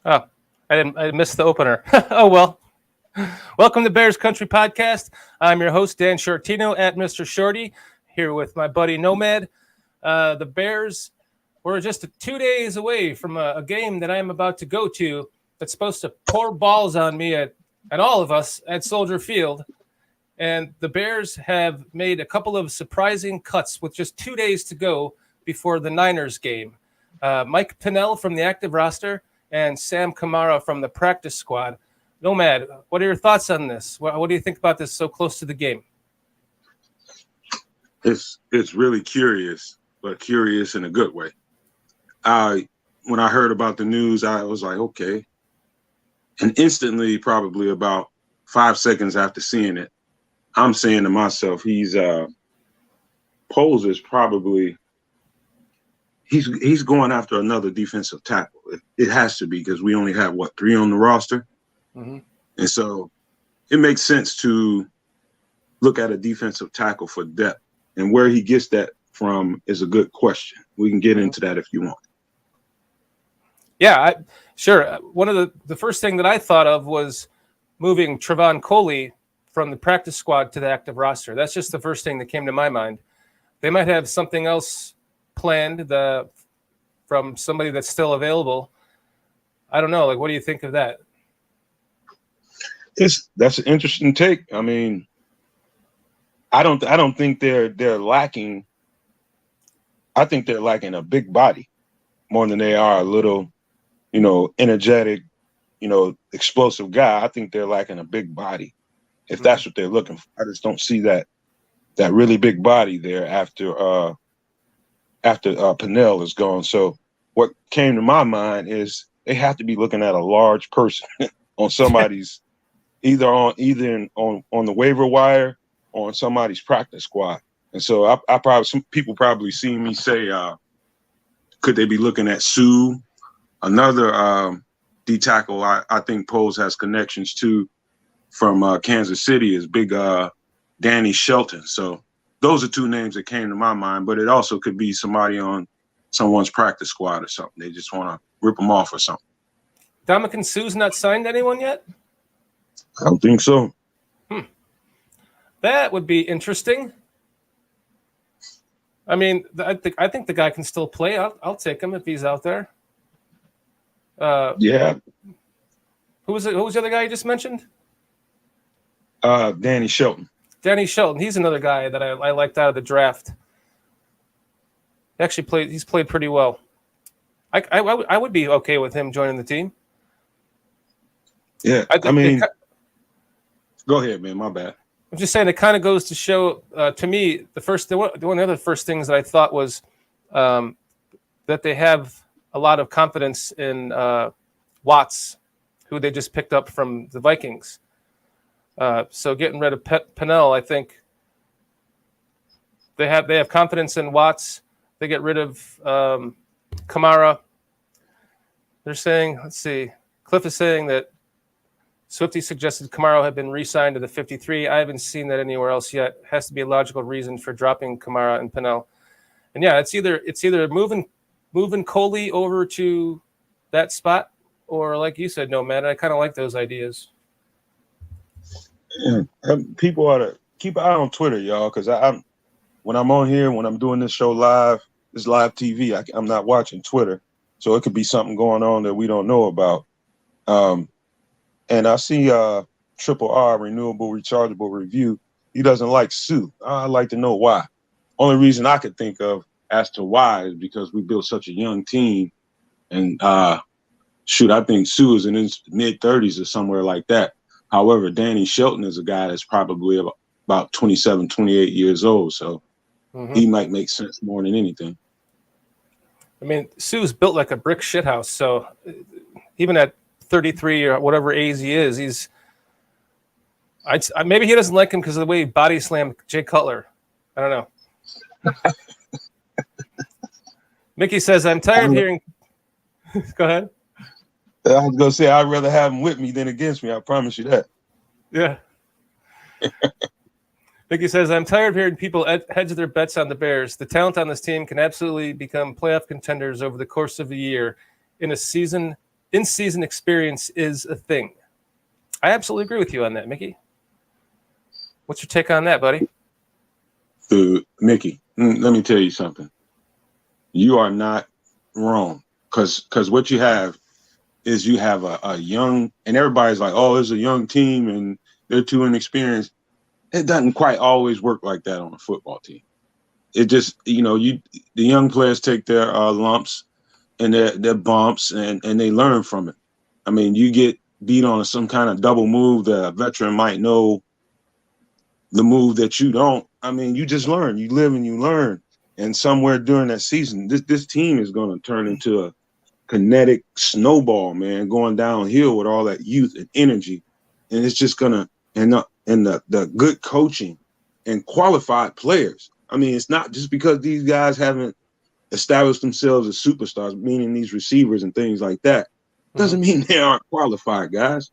Oh, I missed the opener. Oh, well. Welcome to Bears Country Podcast. I'm your host, Dan Shortino, at Mr. Shorty, here with my buddy Nomad. The Bears were just 2 days away from a game that I'm about to go to that's supposed to pour balls on me and all of us at Soldier Field. And the Bears have made a couple of surprising cuts with just 2 days to go before the Niners game. Mike Pennel from the active roster and Sam Kamara from the practice squad. Nomad, what are your thoughts on this? What do you think about this so close to the game? It's really curious, but curious in a good way. When I heard about the news, I was like, okay. And instantly, probably about 5 seconds after seeing it, I'm saying to myself, Poles is probably he's going after another defensive tackle. It has to be because we only have 3 on the roster. Mm-hmm. And so it makes sense to look at a defensive tackle for depth, and where he gets that from is a good question. We can get into that if you want. Yeah, sure. One of the first thing that I thought of was moving Trevon Coley from the practice squad to the active roster. That's just the first thing that came to my mind. They might have something else planned from somebody that's still available. I don't know. What do you think of that? That's an interesting take. I mean, I don't think they're lacking. I think they're lacking a big body more than they are a little, energetic, explosive guy. I think they're lacking a big body. If that's what they're looking for, I just don't see that really big body there after Pennel is gone. So what came to my mind is they have to be looking at a large person on somebody's either on the waiver wire or on somebody's practice squad. And so some people probably see me say, could they be looking at Sue, another D tackle I think Poles has connections to from Kansas City is big Danny Shelton. So those are 2 names that came to my mind, but it also could be somebody on someone's practice squad or something. They just want to rip them off or something. Dominican Sue's not signed anyone yet? I don't think so. That would be interesting. I mean, I think the guy can still play. I'll take him if he's out there. Yeah. Who was the other guy you just mentioned? Danny Shelton. Danny Shelton. He's another guy that I liked out of the draft. He's played pretty well. I would be okay with him joining the team. Yeah, go ahead, man. My bad. I'm just saying it kind of goes to show to me one of the other first things that I thought was that they have a lot of confidence in Watts, who they just picked up from the Vikings. So getting rid of Pennel, I think they have confidence in Watts. They get rid of Kamara. They're saying, let's see, Cliff is saying that Swifty suggested Kamara had been re-signed to the 53. I haven't seen that anywhere else yet. Has to be a logical reason for dropping Kamara and Pennel. And yeah, it's either moving Coley over to that spot, or like you said, Nomad. I kind of like those ideas. Yeah. People ought to keep an eye on Twitter, y'all, because when I'm on here, when I'm doing this show live, it's live TV. I'm not watching Twitter, so it could be something going on that we don't know about. And I see Triple R, Renewable Rechargeable Review. He doesn't like Sue. I'd like to know why. Only reason I could think of as to why is because we built such a young team. And I think Sue is in his mid-30s or somewhere like that. However, Danny Shelton is a guy that's probably about 27, 28 years old. So he might make sense more than anything. I mean, Sue's built like a brick shithouse. So even at 33 or whatever age he is, maybe he doesn't like him because of the way he body slammed Jay Cutler. I don't know. Mickey says, I'm tired of hearing. Go ahead. I was going to say, I'd rather have him with me than against me. I promise you that. Yeah. Mickey says, I'm tired of hearing people hedge their bets on the Bears. The talent on this team can absolutely become playoff contenders over the course of a year. In a season in-season experience is a thing. I absolutely agree with you on that, Mickey. What's your take on that, buddy? Mickey, let me tell you something. You are not wrong, because what you have is you have a young, and everybody's like, oh, it's a young team and they're too inexperienced. It doesn't quite always work like that on a football team. It just, the young players take their lumps and their bumps and they learn from it. I mean, you get beat on some kind of double move that a veteran might know the move that you don't. I mean, you just learn. You live and you learn. And somewhere during that season, this team is going to turn into a kinetic snowball, man, going downhill with all that youth and energy. And it's just going to, and the good coaching and qualified players. I mean, it's not just because these guys haven't established themselves as superstars, meaning these receivers and things like that. Doesn't mean they aren't qualified, guys.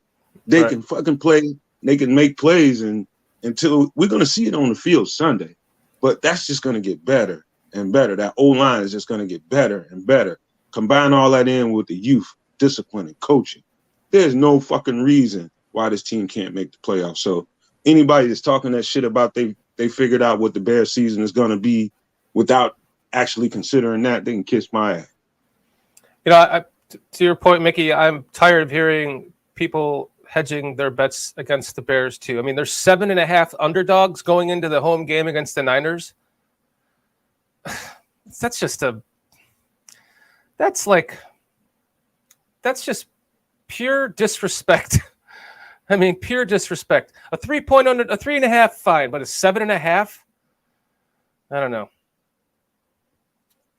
They can fucking play. They can make plays, and until we're going to see it on the field Sunday. But that's just going to get better and better. That O-line is just going to get better and better. Combine all that in with the youth, discipline, and coaching. There's no fucking reason why this team can't make the playoffs. So anybody that's talking that shit about they figured out what the Bears season is going to be without actually considering that, they can kiss my ass. To your point, Mickey, I'm tired of hearing people hedging their bets against the Bears too. I mean, there's 7.5 underdogs going into the home game against the Niners. That's just pure disrespect. I mean, pure disrespect. A 3-point under, a 3.5, fine, but a 7.5. I don't know.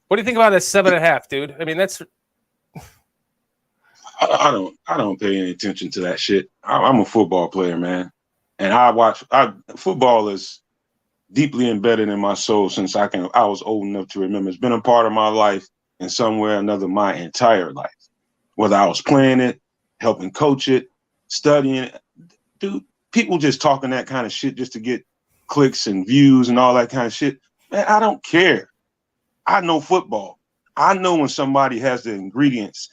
What do you think about that 7.5, dude? I mean, that's. I don't pay any attention to that shit. I'm a football player, man, and football is deeply embedded in my soul since I was old enough to remember. It's been a part of my life in some way or another my entire life. Whether I was playing it, helping coach it, studying it, dude, people just talking that kind of shit just to get clicks and views and all that kind of shit. Man, I don't care. I know football. I know when somebody has the ingredients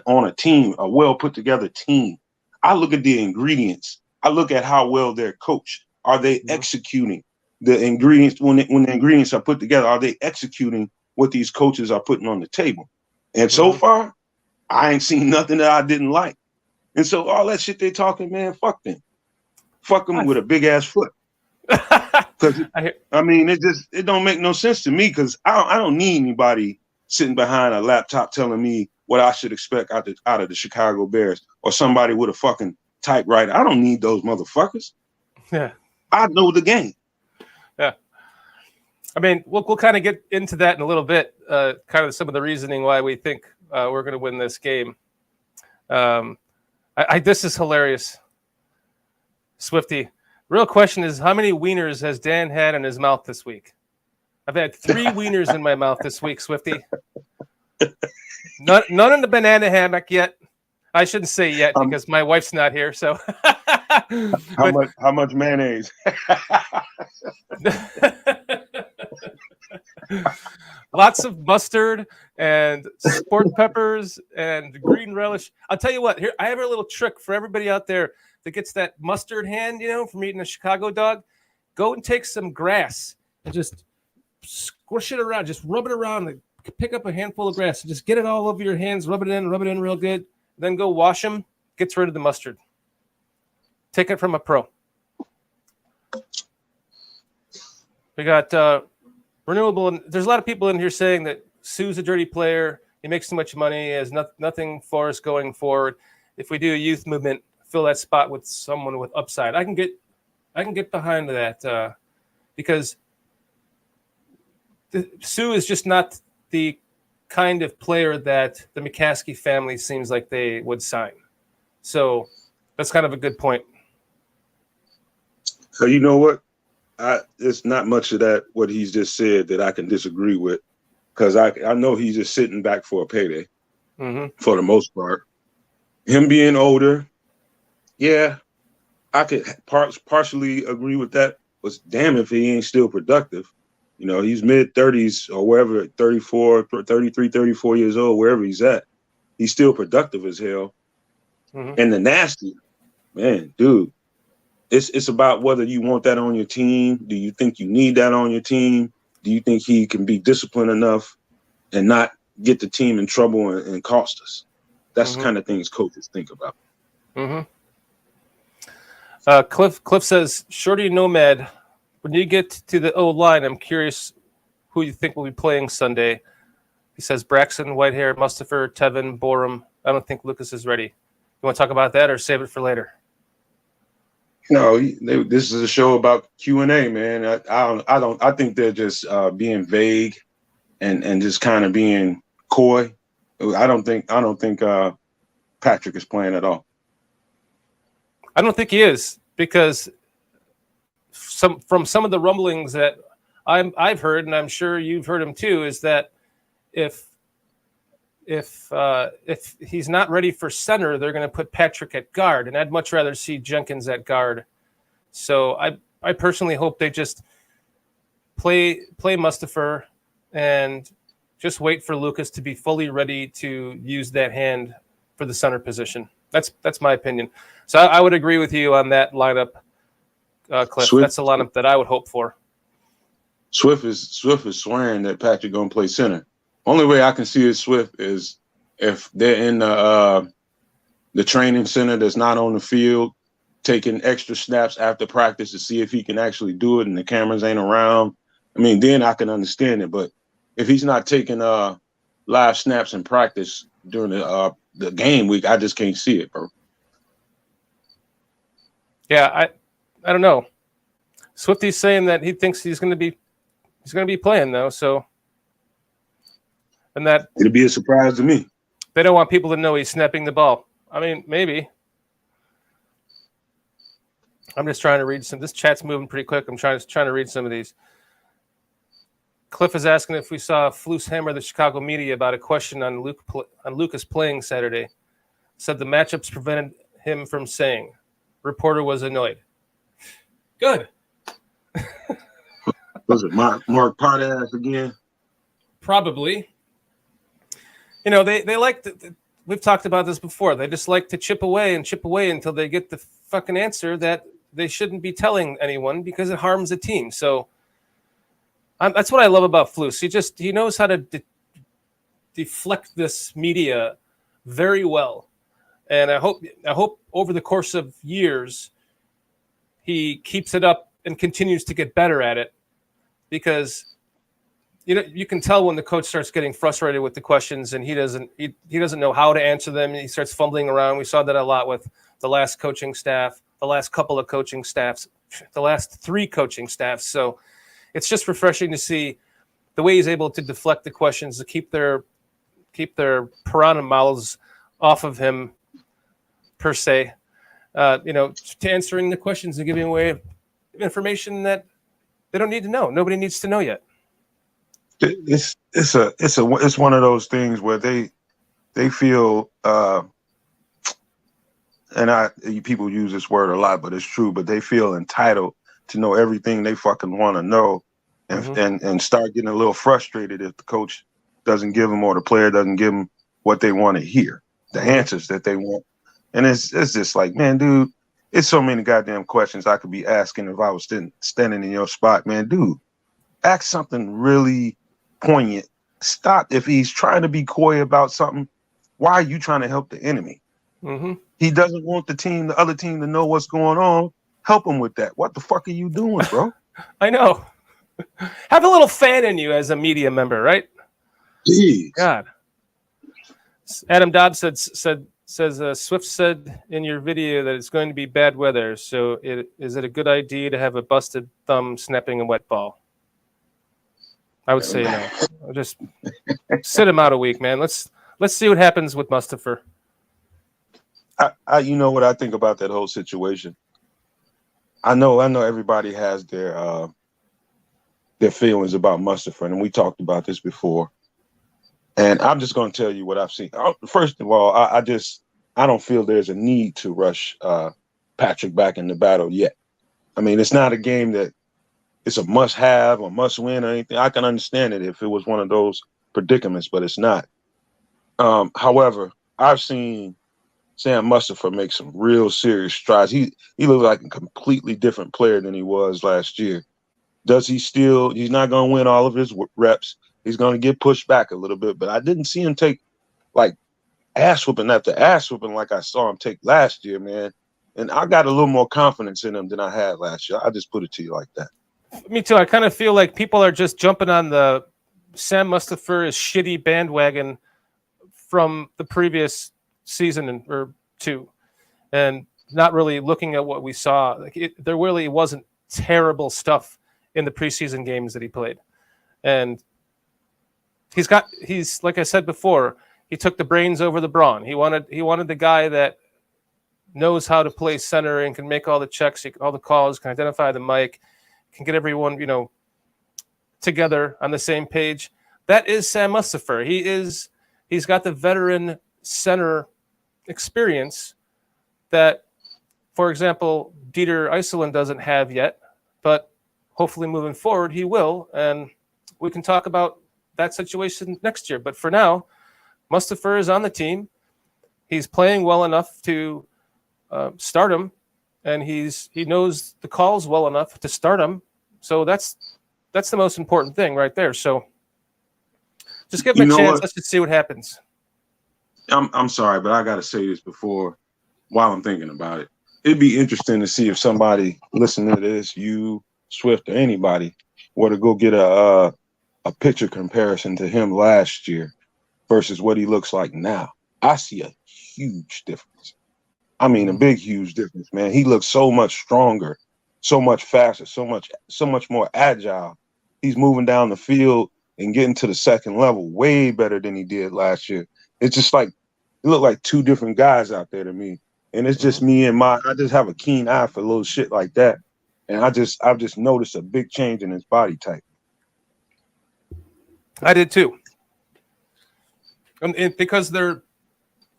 on a team, a well put together team. I look at the ingredients. I look at how well they're coached. Are they executing the ingredients when the ingredients are put together? Are they executing what these coaches are putting on the table? And so far, I ain't seen nothing that I didn't like. And so all that shit they talking, man, fuck them. Fuck them with a big ass foot. Because I mean, it don't make no sense to me, because I don't need anybody sitting behind a laptop telling me what I should expect out of the Chicago Bears, or somebody with a fucking typewriter. I don't need those motherfuckers. Yeah, I know the game. Yeah, I mean, we'll kind of get into that in a little bit. Kind of some of the reasoning why we think we're going to win this game. This is hilarious, Swifty. Real question is, how many wieners has Dan had in his mouth this week? I've had 3 wieners in my mouth this week, Swifty. None in the banana hammock yet. I shouldn't say yet because my wife's not here. So, how much mayonnaise? Lots of mustard and sport peppers and green relish. I'll tell you what. Here, I have a little trick for everybody out there that gets that mustard hand, from eating a Chicago dog. Go and take some grass and just squish it around. Just rub it around. Pick up a handful of grass and just get it all over your hands. Rub it in real good. Then go wash them. Gets rid of the mustard. Take it from a pro. We got renewable. There's a lot of people in here saying that Sue's a dirty player. He makes too much money. He has nothing for us going forward. If we do a youth movement, fill that spot with someone with upside. I can get behind that because Sue is just not the kind of player that the McCaskey family seems like they would sign. So that's kind of a good point. So you know what? It's not much of that, what he's just said, that I can disagree with, because I know he's just sitting back for a payday for the most part. Him being older, yeah, I could partially agree with that. But damn if he ain't still productive. He's mid-30s or wherever, 34, 33, 34 years old, wherever he's at. He's still productive as hell. Mm-hmm. And the nasty, man, dude, it's about whether you want that on your team. Do you think you need that on your team? Do you think he can be disciplined enough and not get the team in trouble and cost us? That's the kind of things coaches think about. Mm-hmm. Cliff says, Shorty Nomad, when you get to the O-line, I'm curious who you think will be playing Sunday. He says Braxton, Whitehair, Mustafa, Tevin, Borum. I don't think Lucas is ready. You want to talk about that or save it for later? No, this is a show about Q&A, man. I think they're just being vague and just kind of being coy. I don't think Patrick is playing at all. I don't think he is, because from some of the rumblings that I've heard, and I'm sure you've heard him too, is that if he's not ready for center, they're going to put Patrick at guard, and I'd much rather see Jenkins at guard. So I personally hope they just play Mustafa and just wait for Lucas to be fully ready to use that hand for the center position. That's my opinion. So I would agree with you on that lineup, Cliff. Swift, that's a lineup that I would hope for. Swift is swearing that Patrick gonna play center. Only way I can see it, Swift, is if they're in the training center that's not on the field, taking extra snaps after practice to see if he can actually do it, and the cameras ain't around. I mean, then I can understand it. But if he's not taking live snaps in practice during the game week, I just can't see it, bro. Yeah, I don't know. Swifty's saying that he thinks he's going to be playing though. So, and that it'll be a surprise to me. They don't want people to know he's snapping the ball. I mean, maybe. I'm just trying to read some. This chat's moving pretty quick. I'm trying to read some of these. Cliff is asking if we saw Flus hammer the Chicago media about a question on Lucas playing Saturday. Said the matchups prevented him from saying. Reporter was annoyed. Good. Was it Mark Pardass again? Probably. You know, they like to, we've talked about this before. They just like to chip away until they get the fucking answer that they shouldn't be telling anyone because it harms the team. So that's what I love about Flus. He knows how to deflect this media very well. And I hope over the course of years he keeps it up and continues to get better at it, because you can tell when the coach starts getting frustrated with the questions and he doesn't know how to answer them. He starts fumbling around. We saw that a lot with the last coaching staff, the last couple of coaching staffs, the last 3 coaching staffs. So it's just refreshing to see the way he's able to deflect the questions, to keep their piranha mouths off of him, per se. To answering the questions and giving away information that they don't need to know. Nobody needs to know yet. It's one of those things where they feel people use this word a lot, but it's true. But they feel entitled to know everything they fucking want to know, and start getting a little frustrated if the coach doesn't give them or the player doesn't give them what they want to hear, the answers that they want. And it's just like, man, dude, it's so many goddamn questions I could be asking if I was standing in your spot, man. Dude, ask something really poignant. Stop. If he's trying to be coy about something, why are you trying to help the enemy? He doesn't want the other team to know what's going on. Help him with that. What the fuck are you doing, bro? I know. Have a little fan in you as a media member, right? Jeez. God. Adam Dobbs says Swift said in your video that it's going to be bad weather. So is it a good idea to have a busted thumb snapping a wet ball? I would say no. I'll just sit him out a week, man. Let's see what happens with Mustafa. You know what I think about that whole situation? I know everybody has their feelings about Mustafa, and we talked about this before. And I'm just going to tell you what I've seen. First of all, I don't feel there's a need to rush Patrick back in the battle yet. I mean, it's not a game that it's a must-have or must-win or anything. I can understand it if it was one of those predicaments, but it's not. However, I've seen Sam Mustipher make some real serious strides. He looks like a completely different player than he was last year. Does he still? He's not going to win all of his reps. He's going to get pushed back a little bit, but I didn't see him take like ass whooping after ass whooping like I saw him take last year, man. And I got a little more confidence in him than I had last year. I just put it to you like that. Me too. I kind of feel like people are just jumping on the Sam Mustipher is shitty bandwagon from the previous season or two, and not really looking at what we saw. Like there really wasn't terrible stuff in the preseason games that he played, and he's like I said before, he took the brains over the brawn. He wanted the guy that knows how to play center and can make all the checks, all the calls, can identify the mic, can get everyone together on the same page. That is Sam Mustipher. He's got the veteran center experience that, for example, Dieter Iserland doesn't have yet, but hopefully moving forward he will, and we can talk about that situation next year. But for now, Mustipher is on the team. He's playing well enough to start him, and he knows the calls well enough to start him. So that's the most important thing right there. So just give him a chance. Let's just see what happens. I'm sorry, but I got to say this while I'm thinking about it. It'd be interesting to see if somebody listening to this, you, Swift, or anybody, were to go get a picture comparison to him last year versus what he looks like now. I see a huge difference. I mean, a big, huge difference, man. He looks so much stronger, so much faster, so much more agile. He's moving down the field and getting to the second level way better than he did last year. It's just like, it looked like two different guys out there to me. And it's just me and I just have a keen eye for little shit like that. And I've just noticed a big change in his body type. I did too. And because they're,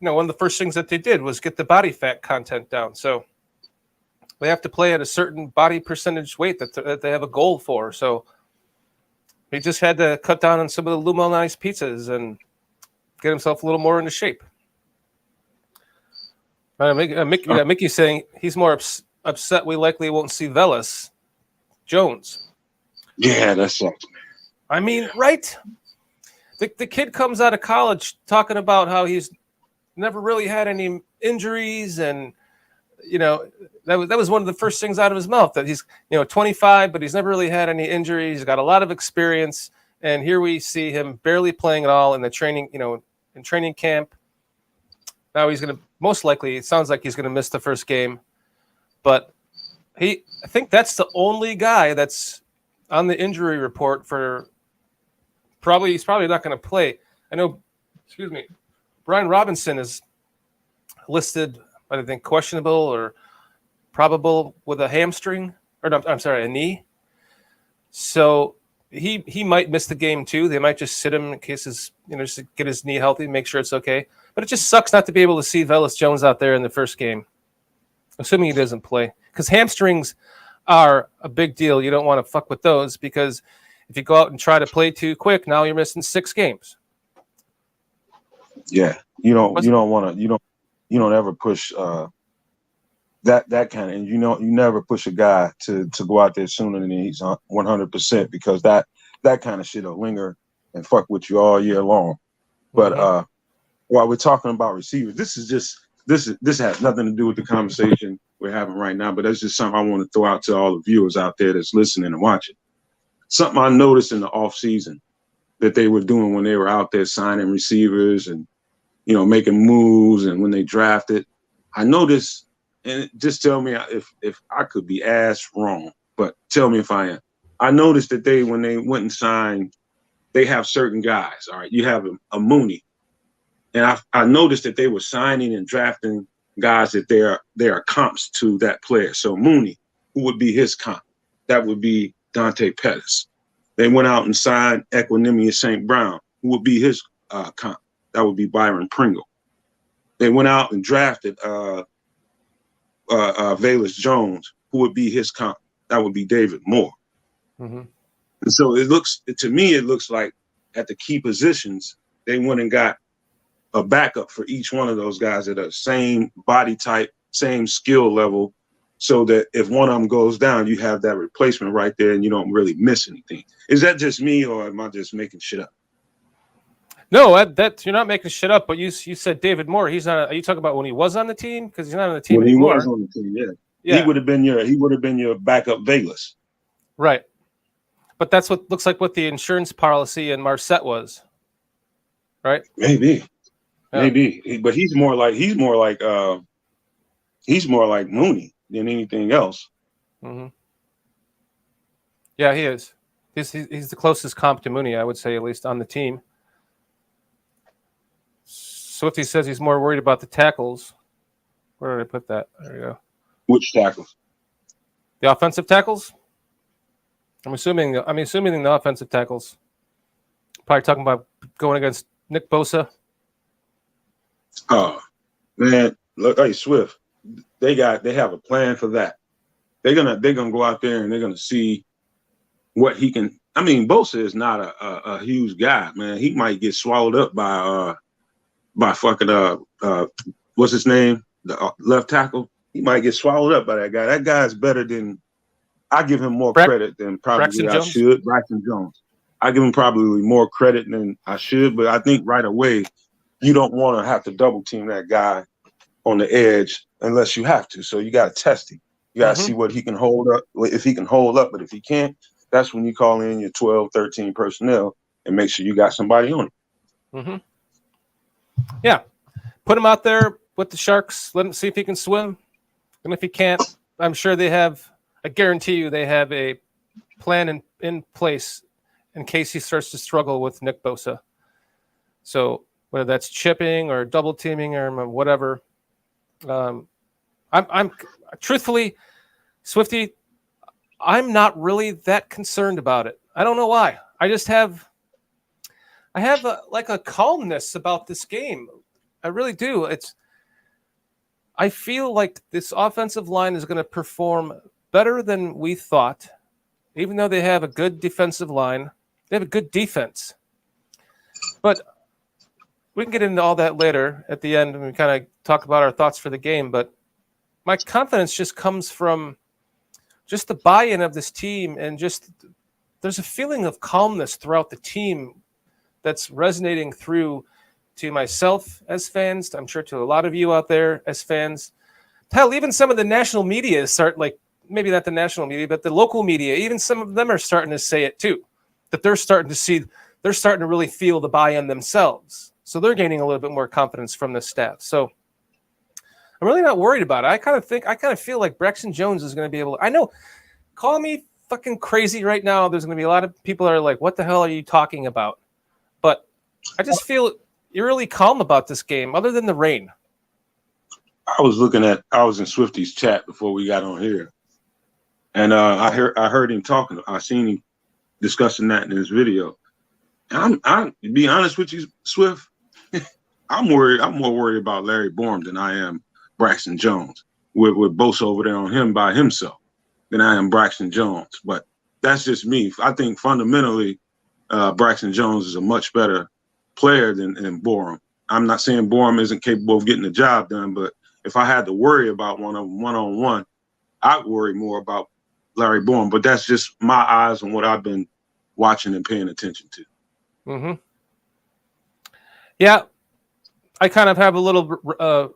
one of the first things that they did was get the body fat content down. So they have to play at a certain body percentage weight that they have a goal for. So he just had to cut down on some of the Lumel Nice pizzas and get himself a little more into shape. Mickey's saying he's more upset we likely won't see Velus Jones. Yeah, that sucks. I mean, right? The kid comes out of college talking about how he's never really had any injuries, and that was one of the first things out of his mouth, that he's 25, but he's never really had any injuries. He's got a lot of experience, and here we see him barely playing at all in the training, in training camp. Now he's going to most likely, it sounds like he's going to miss the first game, but I think that's the only guy that's on the injury report for he's probably not going to play. I know, Brian Robinson is listed, I think, questionable or probable with a hamstring, or no, I'm sorry, a knee. So he might miss the game too. They might just sit him in case just to get his knee healthy, make sure it's okay. But it just sucks not to be able to see Velus Jones out there in the first game, assuming he doesn't play, because hamstrings are a big deal. You don't want to fuck with those, because if you go out and try to play too quick, now you're missing 6 games. Yeah, you don't ever push that kind of, and you never push a guy to go out there sooner than he's 100%, because that kind of shit will linger and fuck with you all year long. But while we're talking about receivers, this has nothing to do with the conversation we're having right now, but that's just something I want to throw out to all the viewers out there that's listening and watching. Something I noticed in the off season that they were doing when they were out there signing receivers and making moves, and when they drafted, I noticed, and just tell me if I could be ass wrong, but tell me if I am. I noticed that when they went and signed, they have certain guys. All right, you have a Mooney, and I noticed that they were signing and drafting guys that they are comps to that player. So Mooney, who would be his comp? That would be Dante Pettis. They went out and signed Equanimous St. Brown, who would be his comp. That would be Byron Pringle. They went out and drafted Velus Jones, who would be his comp. That would be David Moore. Mm-hmm. And so it looks like at the key positions, they went and got a backup for each one of those guys at the same body type, same skill level, so that if one of them goes down, you have that replacement right there and you don't really miss anything. Is that just me, or am I just making shit up? No, that you're not making shit up. But you said David Moore. He's not. Are you talking about when he was on the team? Because he's not on the team anymore. He was on the team, yeah. He would have been your backup Vegas. Right. But that's what looks like what the insurance policy in Marset was. Right? Maybe. But he's more like Mooney than anything else. Mm-hmm. Yeah, he is. He's the closest comp to Mooney, I would say, at least on the team. Swifty says he's more worried about the tackles. Where did I put that? There you go. Which tackles? The offensive tackles? I'm assuming the offensive tackles. Probably talking about going against Nick Bosa. Oh man, look, hey Swift, they have a plan for that. They're gonna go out there and they're gonna see what he can. I mean, Bosa is not a huge guy, man. He might get swallowed up by fucking what's his name, the left tackle. He might get swallowed up by that guy. That guy's better than. I give him more credit than probably I should. Braxton Jones. I give him probably more credit than I should, but I think right away you don't want to have to double team that guy on the edge unless you have to. So you got to test him. You got to see what he can hold up, if he can hold up. But if he can't, that's when you call in your 12, 13 personnel and make sure you got somebody on it. Mm-hmm. Yeah. Put him out there with the Sharks. Let him see if he can swim. And if he can't, I'm sure I guarantee you they have a plan in place in case he starts to struggle with Nick Bosa. So whether that's chipping or double teaming or whatever, I'm truthfully, Swifty, I'm not really that concerned about it. I don't know why. I have a calmness about this game. I really do. I feel like this offensive line is going to perform better than we thought, even though they have a good defensive line. They have a good defense. But we can get into all that later at the end when we kind of talk about our thoughts for the game. But my confidence just comes from just the buy-in of this team, and just there's a feeling of calmness throughout the team that's resonating through to myself as fans. I'm sure to a lot of you out there as fans. Hell, even some of the national media maybe not the national media, but the local media, even some of them are starting to say it too, that they're starting to really feel the buy-in themselves. So they're gaining a little bit more confidence from the staff. So I'm really not worried about it. I kind of feel like Braxton Jones is going to be able to, I know, call me fucking crazy right now. There's going to be a lot of people that are like, what the hell are you talking about? But I just feel eerily calm about this game, other than the rain. I was in Swifty's chat before we got on here. And I heard him talking. I seen him discussing that in his video. And I'm to be honest with you, Swift, I'm worried. I'm more worried about Larry Borum than I am Braxton Jones. With Bosa over there on him by himself than I am Braxton Jones. But that's just me. I think fundamentally, Braxton Jones is a much better player than Borum. I'm not saying Borum isn't capable of getting the job done, but if I had to worry about one of them one-on-one, I'd worry more about Larry Borum. But that's just my eyes on what I've been watching and paying attention to. Mm-hmm. Yeah, I kind of have a little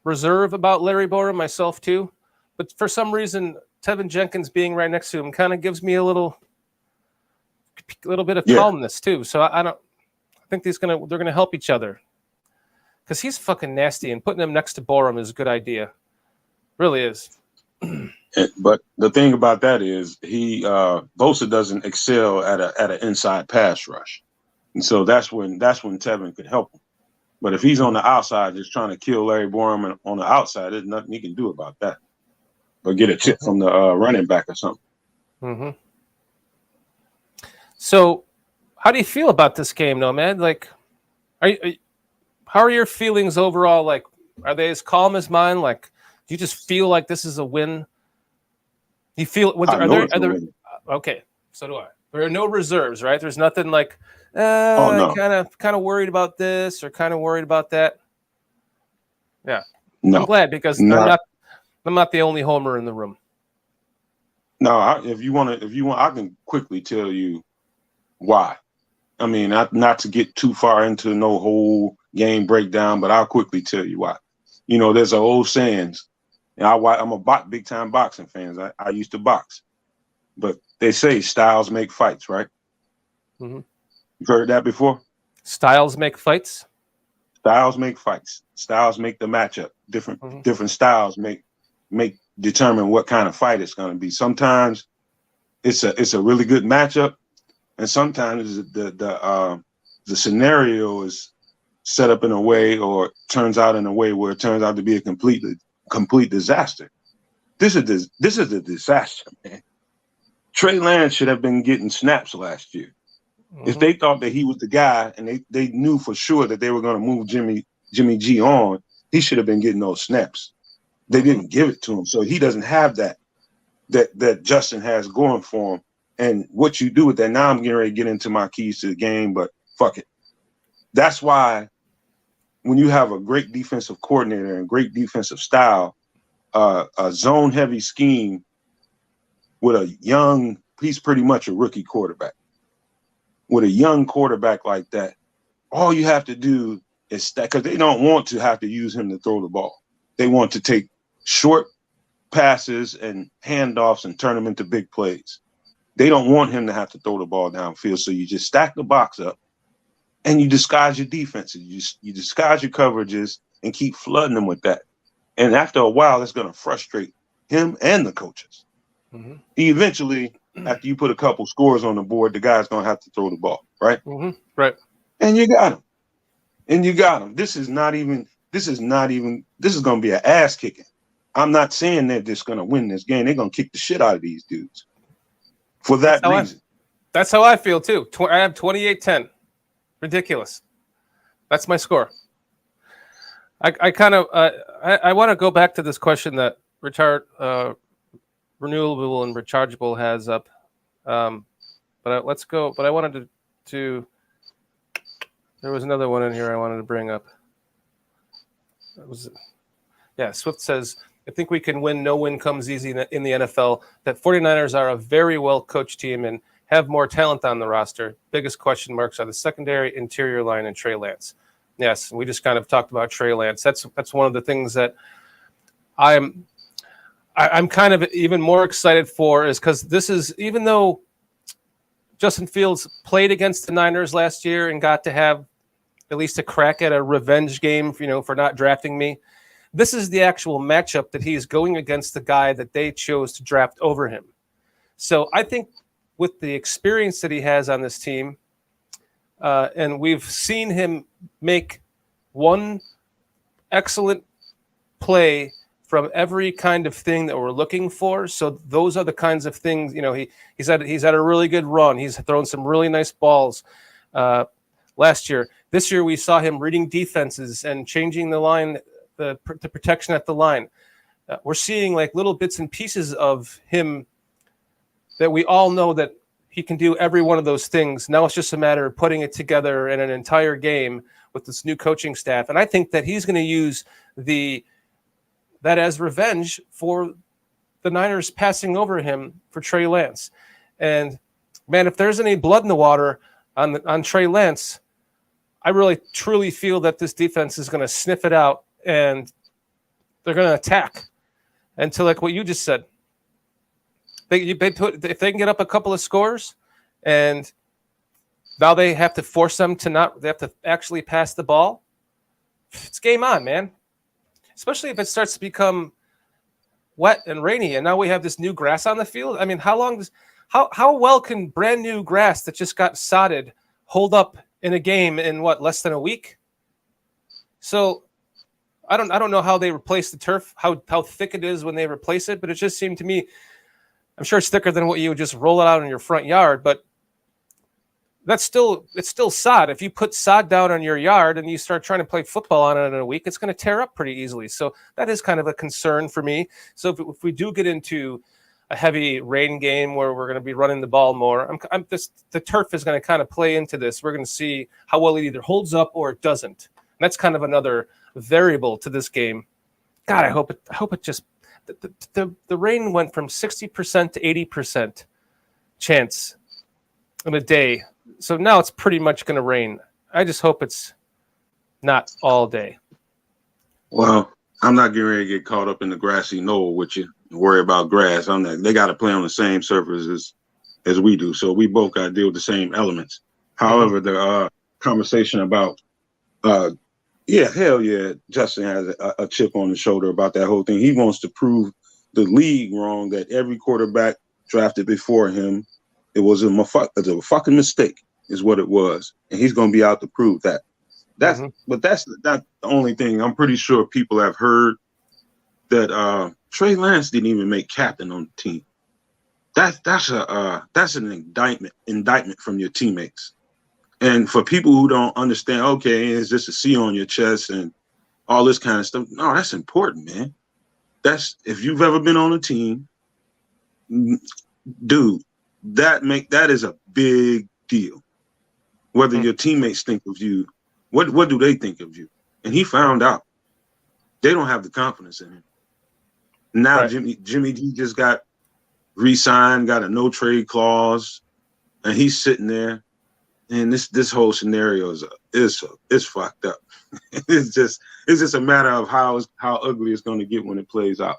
reserve about Larry Borum myself too, but for some reason, Tevin Jenkins being right next to him kind of gives me a little bit of calmness too. So I think they're gonna help each other, because he's fucking nasty, and putting him next to Borum is a good idea. Really is. But the thing about that is Bosa doesn't excel at an inside pass rush, and so that's when Tevin could help him. But if he's on the outside just trying to kill Larry Borum on the outside, there's nothing he can do about that. Or get a tip from the running back or something. Mm-hmm. So, how do you feel about this game, Nomad? Like, how are your feelings overall? Like, are they as calm as mine? Like, do you just feel like this is a win? You feel? Okay, so do I. There are no reserves, right? There's nothing like, no. kind of worried about this or kind of worried about that. Yeah, No. I'm glad because Not, I'm not the only homer in the room. no, if you want, I can quickly tell you why. I mean, not to get too far into no whole game breakdown, but I'll quickly tell you why. You know, there's an old sayings, and I'm a big time boxing fan. I used to box, but they say styles make fights, right? Mm-hmm. You've heard that before? Styles make fights. Styles make fights. Styles make the matchup. Different styles determine what kind of fight it's going to be. Sometimes it's a really good matchup, and sometimes the scenario is set up in a way or turns out in a way where it turns out to be a complete disaster. This is a disaster, man. Trey Lance should have been getting snaps last year. Mm-hmm. If they thought that he was the guy and they knew for sure that they were going to move Jimmy G on, he should have been getting those snaps. They didn't give it to him, so he doesn't have that Justin has going for him. And what you do with that, now I'm getting ready to get into my keys to the game, but fuck it. That's why when you have a great defensive coordinator and great defensive style, a zone-heavy scheme with he's pretty much a rookie quarterback. With a young quarterback like that, all you have to do is stack, because they don't want to have to use him to throw the ball. They want to take short passes and handoffs and turn them into big plays. They don't want him to have to throw the ball downfield. So you just stack the box up and you disguise your defenses. You disguise your coverages and keep flooding them with that. And after a while, it's going to frustrate him and the coaches. Mm-hmm. Eventually, after you put a couple scores on the board, the guy's going to have to throw the ball, right? Mm-hmm. Right. And you got him. This is going to be an ass kicking. I'm not saying they're just going to win this game. They're going to kick the shit out of these dudes for that reason. That's how I feel too. I have 28-10. Ridiculous. That's my score. I kind of I want to go back to this question that renewable and rechargeable has up. But let's go. But I wanted to there was another one in here I wanted to bring up. Swift says, I think we can win. No win comes easy in the NFL. That 49ers are a very well-coached team and have more talent on the roster. Biggest question marks are the secondary, interior line, and Trey Lance. Yes, we just kind of talked about Trey Lance. That's one of the things that I'm kind of even more excited for, is because this is, even though Justin Fields played against the Niners last year and got to have at least a crack at a revenge game, for not drafting me, this is the actual matchup that he's going against the guy that they chose to draft over him. So I think with the experience that he has on this team, and we've seen him make one excellent play from every kind of thing that we're looking for. So those are the kinds of things, he's had a really good run. He's thrown some really nice balls last year. This year we saw him reading defenses and changing the line, the protection at the line. We're seeing like little bits and pieces of him that we all know that he can do every one of those things. Now it's just a matter of putting it together in an entire game with this new coaching staff. And I think that he's going to use that as revenge for the Niners passing over him for Trey Lance. And man, if there's any blood in the water on Trey Lance, I really truly feel that this defense is going to sniff it out and they're going to attack. And to like what you just said, if they can get up a couple of scores, and now they have to force them they have to actually pass the ball. It's game on, man. Especially if it starts to become wet and rainy, and now we have this new grass on the field. I mean, how well can brand new grass that just got sodded hold up in a game in less than a week? So I don't know how they replace the turf, how thick it is when they replace it, but it just seemed to me, I'm sure it's thicker than what you would just roll it out in your front yard, but it's still sod. If you put sod down on your yard and you start trying to play football on it in a week, it's going to tear up pretty easily. So that is kind of a concern for me. So if we do get into a heavy rain game where we're going to be running the ball more. The turf is going to kind of play into this. We're going to see how well it either holds up or it doesn't. And that's kind of another variable to this game. God, I hope it just the rain went from 60% to 80% chance in a day. So now it's pretty much going to rain. I just hope it's not all day. Well, I'm not getting ready to get caught up in the grassy knoll with you and worry about grass. They got to play on the same surface as we do. So we both got to deal with the same elements. However, the conversation about, hell yeah, Justin has a chip on his shoulder about that whole thing. He wants to prove the league wrong that every quarterback drafted before him, it was a fucking mistake is what it was. And he's going to be out to prove that. But that's not the only thing. I'm pretty sure people have heard that Trey Lance didn't even make captain on the team. That's an indictment from your teammates. And for people who don't understand, okay, is this a C on your chest and all this kind of stuff? No, that's important, man. That's if you've ever been on a team, dude, that is a big deal. Whether your teammates think of you, what do they think of you? And he found out they don't have the confidence in him. Now right. Jimmy G just got re-signed, got a no trade clause, and he's sitting there. And this whole scenario is fucked up. It's just a matter of how ugly it's going to get when it plays out.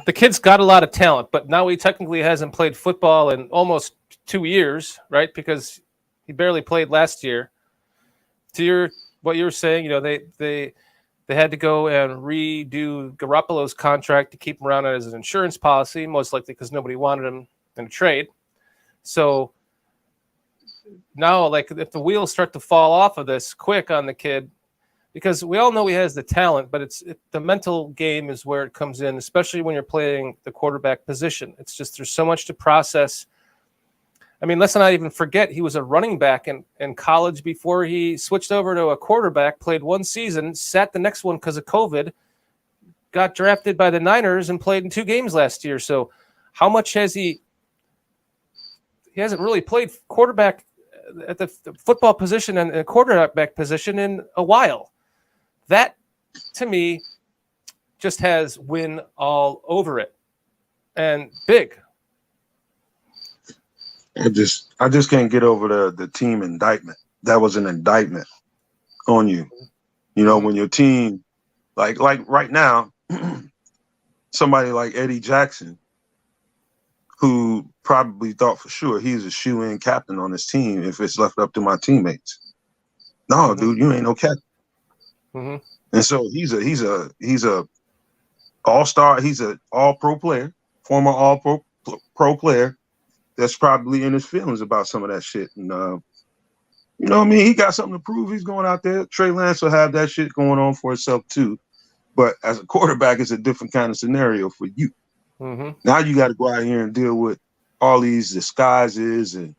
The kid's got a lot of talent, but now he technically hasn't played football in almost 2 years, right? Because he barely played last year. To what you were saying, they had to go and redo Garoppolo's contract to keep him around as an insurance policy, most likely because nobody wanted him in a trade. So now, like, if the wheels start to fall off of this quick on the kid, because we all know he has the talent, but the mental game is where it comes in, especially when you're playing the quarterback position. It's just there's so much to process. I mean, let's not even forget he was a running back in college before he switched over to a quarterback, played one season, sat the next one because of COVID, got drafted by the Niners and played in 2 games last year. So how much has he hasn't really played quarterback at the football position and a quarterback position in a while. That, to me, just has win all over it. And big. I just can't get over the team indictment. That was an indictment on you. You know, when your team, like right now, somebody like Eddie Jackson, who probably thought for sure he's a shoe-in captain on this team if it's left up to my teammates. No, dude, you ain't no captain. And so he's a all-star. He's an all-pro player, former all-pro player. That's probably in his feelings about some of that shit. And, you know what I mean? He got something to prove. He's going out there. Trey Lance will have that shit going on for himself, too. But as a quarterback, it's a different kind of scenario for you. Now you got to go out here and deal with all these disguises and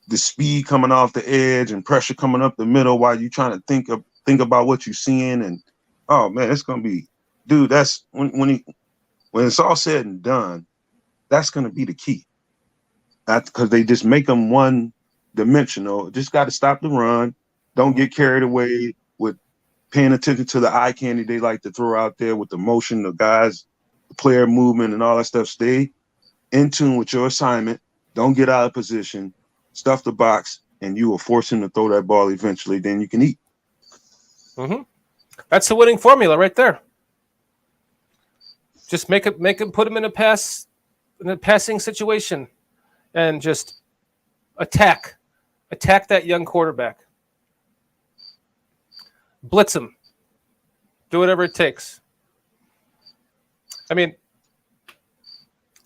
the speed coming off the edge and pressure coming up the middle while you're trying to think about what you're seeing. And, oh, man, it's going to be – dude, that's – when it's all said and done, that's going to be the key. Because they just make them one-dimensional. Just got to stop the run. Don't get carried away with paying attention to the eye candy they like to throw out there with the motion, the guys, the player movement, and all that stuff. Stay in tune with your assignment. Don't get out of position. Stuff the box, and you will force him to throw that ball eventually. Then you can eat. That's the winning formula right there. Just make him put him in a passing situation. And just attack that young quarterback. Blitz him. Do whatever it takes. I mean,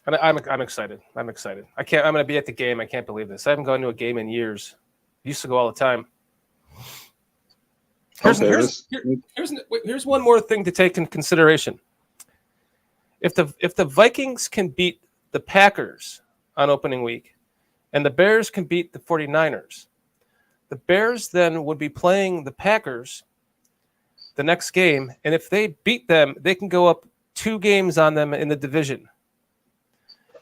I'm excited. I'm excited. I'm going to be at the game. I can't believe this. I haven't gone to a game in years. I used to go all the time. Here's one more thing to take into consideration. If the Vikings can beat the Packers on opening week, and the Bears can beat the 49ers. The Bears then would be playing the Packers the next game, and if they beat them, they can go up 2 games on them in the division.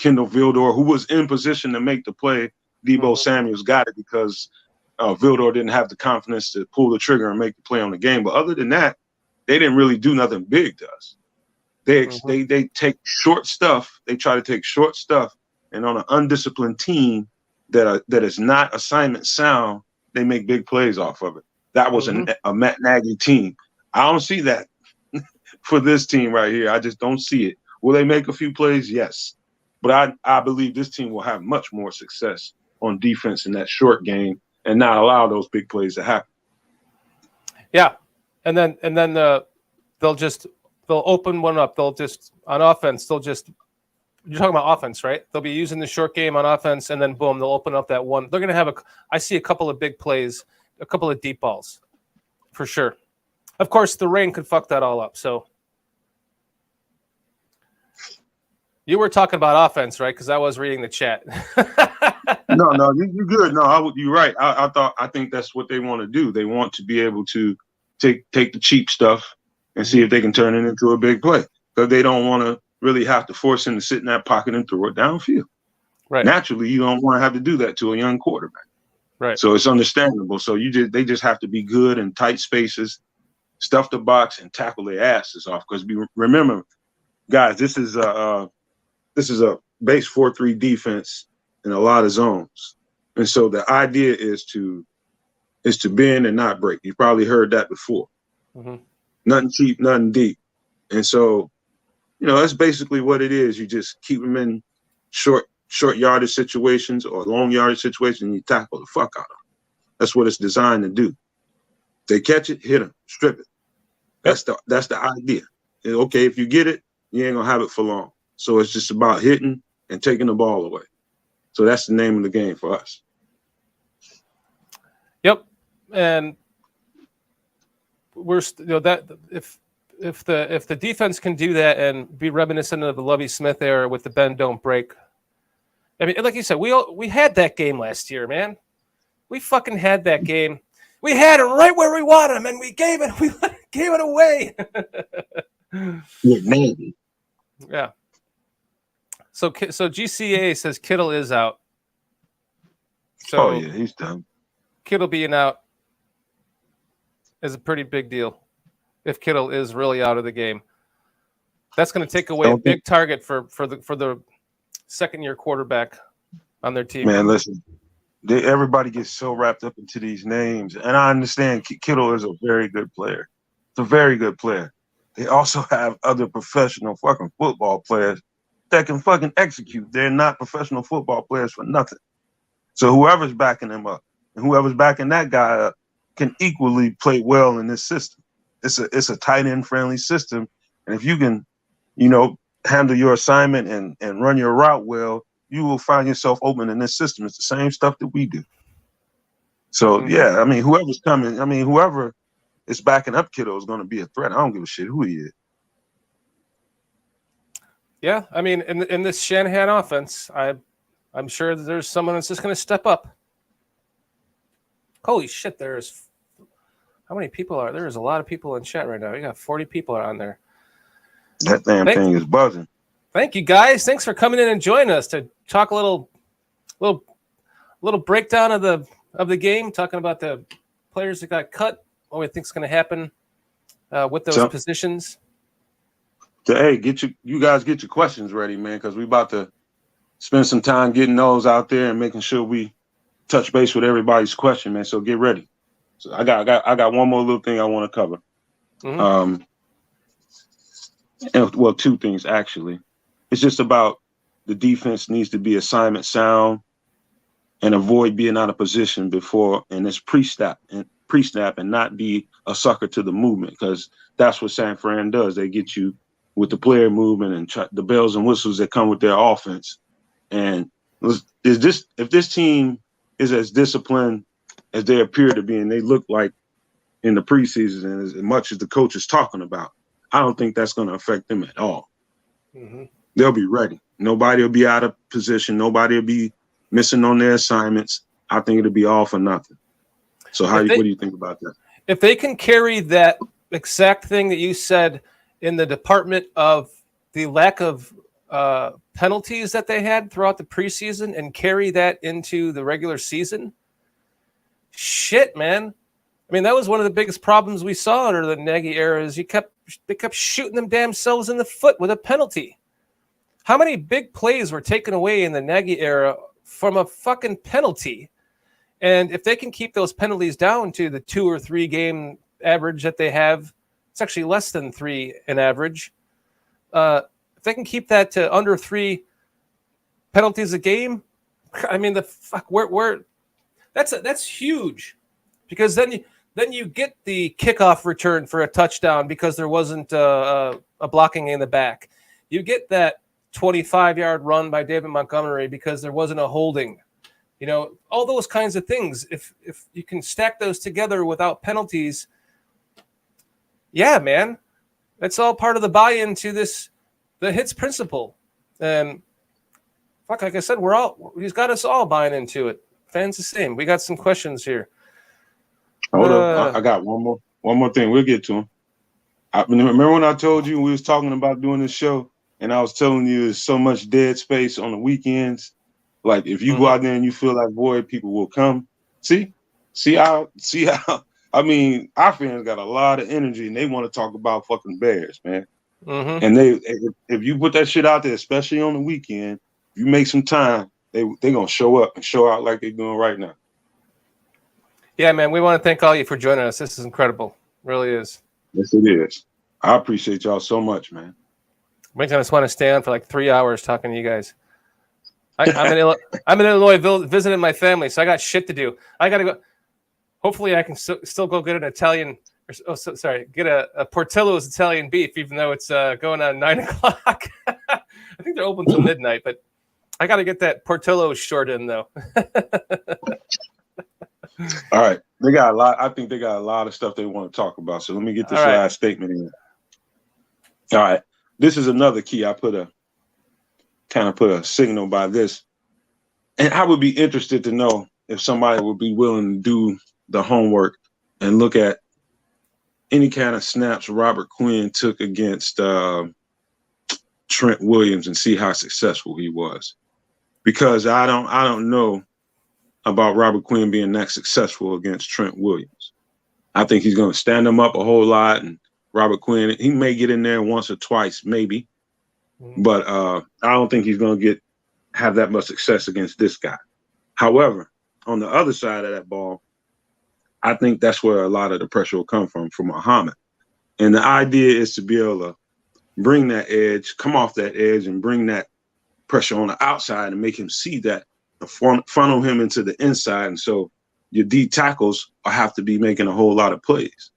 Kendall Vildor, who was in position to make the play. Debo Samuels got it because Vildor didn't have the confidence to pull the trigger and make the play on the game. But other than that, they didn't really do nothing big to us. They take short stuff. They try to take short stuff, and on an undisciplined team that is not assignment sound, they make big plays off of it. That was a Matt Nagy team. I don't see that for this team right here. I just don't see it. Will they make a few plays? Yes. But I believe this team will have much more success on defense in that short game and not allow those big plays to happen. Yeah. And then they'll open one up. They'll just on offense, you're talking about offense, right? They'll be using the short game on offense, and then boom, they'll open up that one. They're gonna have I see a couple of big plays, a couple of deep balls, for sure. Of course, the rain could fuck that all up. So you were talking about offense, right? Because I was reading the chat. No, you're good. No, you're right. I think that's what they want to do. They want to be able to take the cheap stuff and see if they can turn it into a big play, because they don't want to really have to force him to sit in that pocket and throw it downfield. Right. Naturally, you don't want to have to do that to a young quarterback. Right. So it's understandable. So they just have to be good in tight spaces, stuff the box, and tackle their asses off. Because remember, guys, this is a base 4-3 defense in a lot of zones, and so the idea is to bend and not break. You probably heard that before. Nothing cheap, nothing deep, and so that's basically what it is. You just keep them in short yardage situations or long yardage situations, and you tackle the fuck out of them. That's what it's designed to do. They catch it, hit them, strip it. That's the idea. And okay, if you get it, you ain't gonna have it for long. So it's just about hitting and taking the ball away. So that's the name of the game for us. Yep, and we're that if the defense can do that and be reminiscent of the Lovie Smith era with the bend don't break. I mean, like you said, we had that game last year, man. We fucking had that game. We had it right where we wanted him, and we gave it away. Yeah, maybe. Yeah. So GCA says Kittle is out. So yeah, he's done. Kittle being out is a pretty big deal. If Kittle is really out of the game, that's going to take away a big target for the second-year quarterback on their team. Man, listen, everybody gets so wrapped up into these names, and I understand Kittle is a very good player. It's a very good player. They also have other professional fucking football players that can fucking execute. They're not professional football players for nothing. So whoever's backing them up and whoever's backing that guy up can equally play well in this system. It's a tight end friendly system, and if you can, handle your assignment and run your route well, you will find yourself open in this system. It's the same stuff that we do. So yeah, I mean, whoever is backing up Kittle is going to be a threat. I don't give a shit who he is. Yeah, I mean, in this Shanahan offense, I'm sure that there's someone that's just going to step up. Holy shit, how many people are there? There's a lot of people in chat right now. You got 40 people on there. That damn thing is buzzing. Thank you, guys. Thanks for coming in and joining us to talk a little breakdown of the game, talking about the players that got cut, what we think is going to happen with those positions. So, hey, you guys get your questions ready, man, because we about to spend some time getting those out there and making sure we touch base with everybody's question, man. So get ready. So I got one more little thing I want to cover. Well, two things actually. It's just about the defense needs to be assignment sound and avoid being out of position before, and it's pre-snap and not be a sucker to the movement, because that's what San Fran does. They get you with the player movement and the bells and whistles that come with their offense. And if this team is as disciplined as they appear to be, and they look like in the preseason, and as much as the coach is talking about, I don't think that's going to affect them at all. They'll be ready. Nobody will be out of position. Nobody will be missing on their assignments. I think it'll be all for nothing. So what do you think about that? If they can carry that exact thing that you said in the department of the lack of penalties that they had throughout the preseason and carry that into the regular season? Shit, man. I mean, that was one of the biggest problems we saw under the Nagy era is they kept shooting them damn selves in the foot with a penalty. How many big plays were taken away in the Nagy era from a fucking penalty? And if they can keep those penalties down to the 2 or 3 game average that they have, it's actually less than 3 in average. If they can keep that to under 3 penalties a game, I mean, that's huge, because then you get the kickoff return for a touchdown because there wasn't a blocking in the back. You get that 25-yard run by David Montgomery because there wasn't a holding. You know, all those kinds of things. If you can stack those together without penalties, yeah, man, that's all part of the buy-in to the hits principle. And fuck, like I said, he's got us all buying into it. Fans the same. We got some questions here. Hold up, I got one more thing. We'll get to them. Remember when I told you we was talking about doing this show, and I was telling you there's so much dead space on the weekends. Like if you go out there and you feel like void, people will come. See how. I mean, our fans got a lot of energy and they want to talk about fucking Bears, man. Mm-hmm. And if you put that shit out there, especially on the weekend, if you make some time, they gonna show up and show out like they're doing right now. Yeah, man, we want to thank all you for joining us. This is incredible. It really is. Yes, it is. I appreciate y'all so much, man. I just want to stay on for like 3 hours talking to you guys. I'm in Illinois visiting my family, so I got shit to do. I got to go. Hopefully, I can still go get an Italian. Get a Portillo's Italian beef, even though it's going on 9 o'clock. I think they're open till midnight, but I got to get that Portillo's short in though. All right, they got a lot. I think they got a lot of stuff they want to talk about. So let me get this last statement in. All right, this is another key. I put a signal by this, and I would be interested to know if somebody would be willing to do the homework and look at any kind of snaps Robert Quinn took against Trent Williams and see how successful he was, because I don't know about Robert Quinn being that successful against Trent Williams. I think he's going to stand him up a whole lot, and Robert Quinn, he may get in there once or twice, maybe, but I don't think he's going to have that much success against this guy. However, on the other side of that ball, I think that's where a lot of the pressure will come from Muhammad. And the idea is to be able to bring that edge, come off that edge, and bring that pressure on the outside and make him see that, funnel him into the inside. And so your D tackles have to be making a whole lot of plays.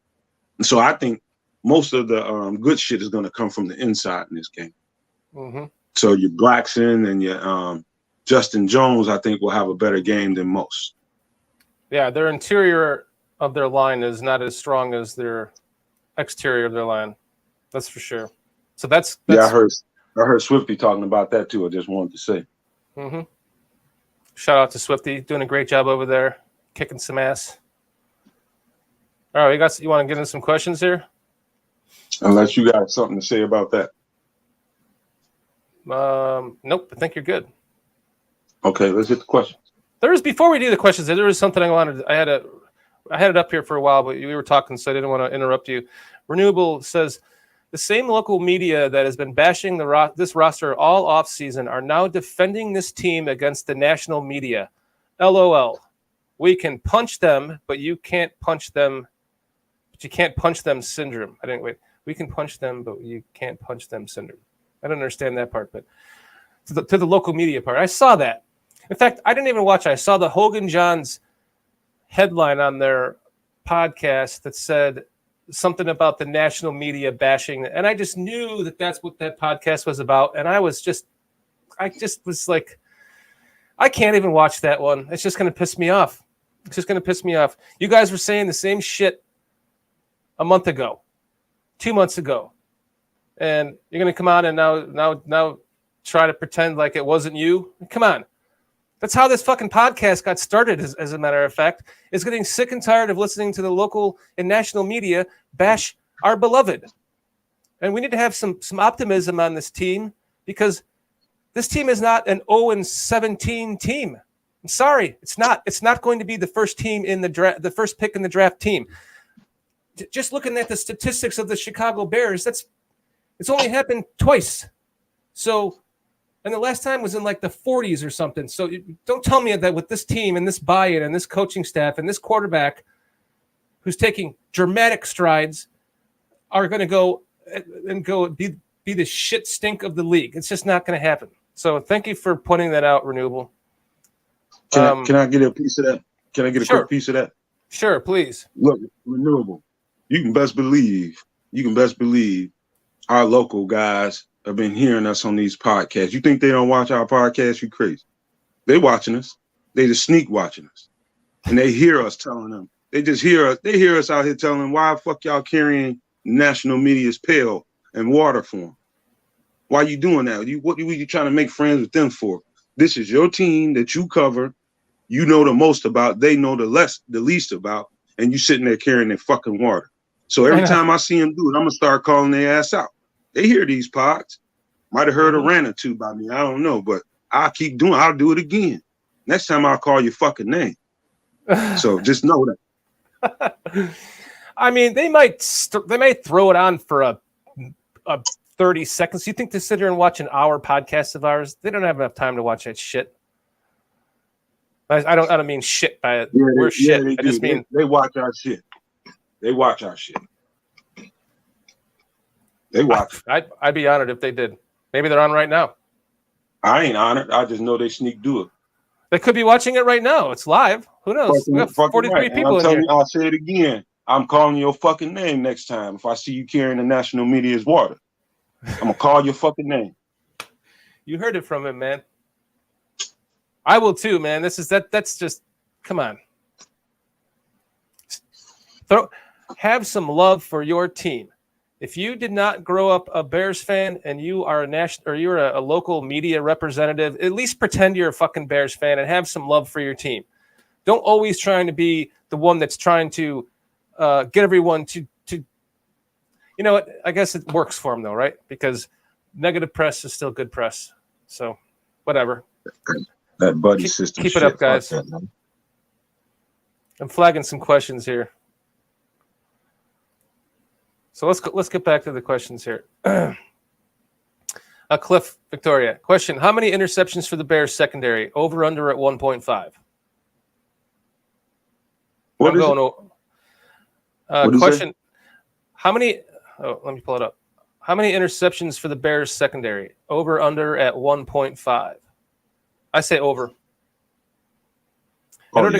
And so I think most of the good shit is going to come from the inside in this game. Mm-hmm. So your Blackson and your Justin Jones, I think, will have a better game than most. Yeah, their interior of their line is not as strong as their exterior of their line. That's for sure. So that's yeah. I heard Swifty talking about that too. I just wanted to say. Mm-hmm. Shout out to Swifty, doing a great job over there, kicking some ass. All right, you want to get into some questions here? Unless you got something to say about that. Nope. I think you're good. Okay, let's hit the questions. Before we do the questions, there was something I had it up here for a while, but we were talking, so I didn't want to interrupt you. Renewable says, the same local media that has been bashing this roster all offseason are now defending this team against the national media. LOL. We can punch them, but you can't punch them. But you can't punch them syndrome. We can punch them, but you can't punch them syndrome. I don't understand that part, but to the local media part, I saw that. In fact, I didn't even watch it. I saw the Hogan Johns headline on their podcast that said something about the national media bashing, and I just knew that that's what that podcast was about. And I just was like, I can't even watch that one. It's just going to piss me off. It's just going to piss me off. You guys were saying the same shit a month ago, 2 months ago, and you're going to come out and now try to pretend like it wasn't you. Come on. That's how this fucking podcast got started, as a matter of fact, is getting sick and tired of listening to the local and national media bash our beloved. And we need to have some optimism on this team, because This team is not an 0-17 team. I'm sorry, it's not. It's not going to be the first team in the draft, the first pick in the draft team. Just looking at the statistics of the Chicago Bears, it's only happened twice. So, and the last time was in like the 40s or something. So don't tell me that with this team and this buy-in and this coaching staff and this quarterback who's taking dramatic strides are going to go be the shit stink of the league. It's just not going to happen. So thank you for pointing that out, Renewable. Can I get a piece of that? Can I get a quick piece of that? Sure, please. Look, Renewable. You can best believe our local guys have been hearing us on these podcasts. You think they don't watch our podcast? You crazy. They watching us. They just sneak watching us. And they hear us telling them. They just hear us. They hear us out here telling them, why the fuck y'all carrying national media's pail and water for them? Why you doing that? What are you trying to make friends with them for? This is your team that you cover. You know the most about. They know the least about. And you sitting there carrying their fucking water. So every time I see them do it, I'm going to start calling their ass out. They hear these pods. Might have heard a rant or two by me. I don't know. But I'll keep doing it. I'll do it again. Next time I'll call your fucking name. So just know that. I mean, they might throw it on for a 30 seconds. You think to sit here and watch an hour podcast of ours? They don't have enough time to watch that shit. I don't mean shit by it. Yeah, we're shit. They I just mean they watch our shit. They watch our shit. They watch. I'd be honored if they did. Maybe they're on right now. I ain't honored. I just know they sneak do it. They could be watching it right now. It's live. Who knows? We got 43 right. people in here. I'll say it again. I'm calling your fucking name next time if I see you carrying the national media's water. I'm gonna call your fucking name. You heard it from him, man. I will too, man. That's just come on. Have some love for your team. If you did not grow up a Bears fan and you are you're a local media representative, at least pretend you're a fucking Bears fan and have some love for your team. Don't always trying to be the one that's trying to get everyone to. You know what? I guess it works for them though, right? Because negative press is still good press. So, whatever. That buddy system. Keep it up, guys. That, I'm flagging some questions here. So let's get back to the questions here. Cliff Victoria question: how many interceptions for the Bears secondary? Over under at 1.5. What is it? Question: how many? Oh, let me pull it up. How many interceptions for the Bears secondary? Over under at 1.5. I say over. In order to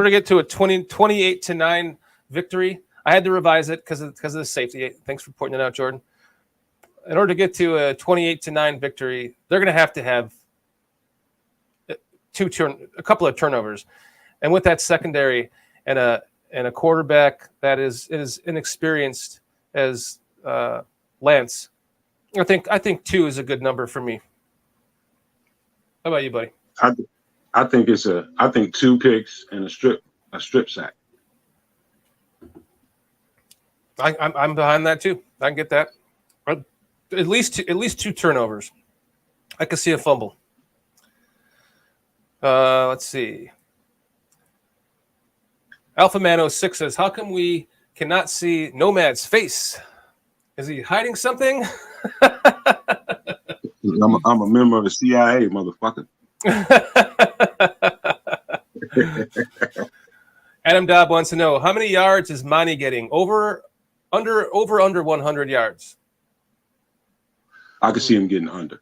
get to a 28-9 victory, I had to revise it because of the safety. Thanks for pointing it out, Jordan. In order to get to a 28-9 victory, they're going to have a couple of turnovers, and with that secondary and a quarterback that is inexperienced as Lance, I think 2 is a good number for me. How about you, buddy? I think 2 picks and a strip sack. I'm behind that too. I can get that. At least 2 turnovers. I can see a fumble. Let's see. Alpha Man 06 says, "How come we cannot see Nomad's face? Is he hiding something?" I'm a member of the CIA, motherfucker. Adam Dobb wants to know, how many yards is Monty getting? Over under 100 yards. I can see him getting under.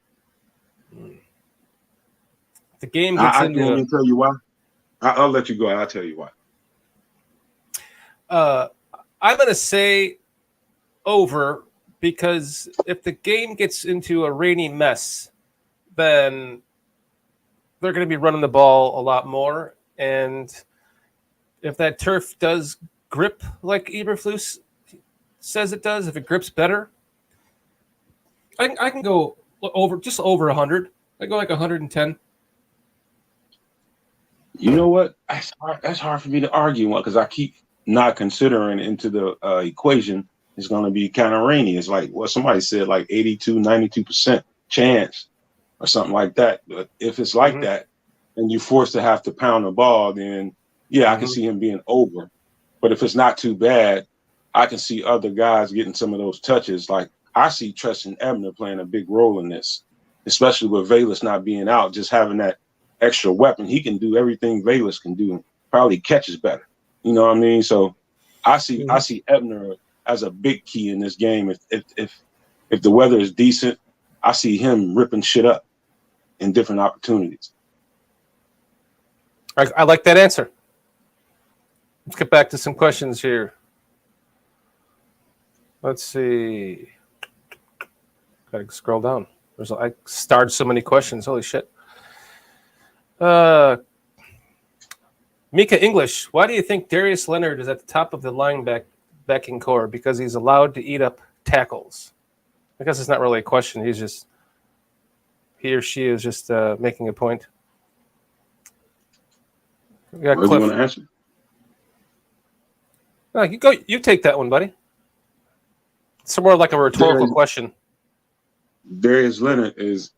The game gets I can tell you why. I'll let you go. I'll tell you why. I'm going to say over, because if the game gets into a rainy mess, then they're going to be running the ball a lot more. And if that turf does grip like Eberflus says it does, if it grips better, I can go just over 100. I go like 110. You know what? That's hard for me to argue because I keep not considering into the equation it's going to be kind of rainy. It's like what somebody said, like 82, 92% chance or something like that. But if it's like that, and you're forced to have to pound the ball, then I can see him being over. But if it's not too bad, I can see other guys getting some of those touches. Like I see Tristan Ebner playing a big role in this, especially with Velus not being out, just having that extra weapon. He can do everything Velus can do, and probably catches better. You know what I mean? So I see Ebner as a big key in this game. If the weather is decent, I see him ripping shit up in different opportunities. I like that answer. Let's get back to some questions here. Let's see. Gotta scroll down. I starred so many questions. Holy shit. Mika English, why do you think Darius Leonard is at the top of the linebacking core? Because he's allowed to eat up tackles. I guess it's not really a question. He or she is just making a point. We got Cliff. Do you want to answer? No, you go. You take that one, buddy. It's more like a rhetorical question. Darius Leonard is,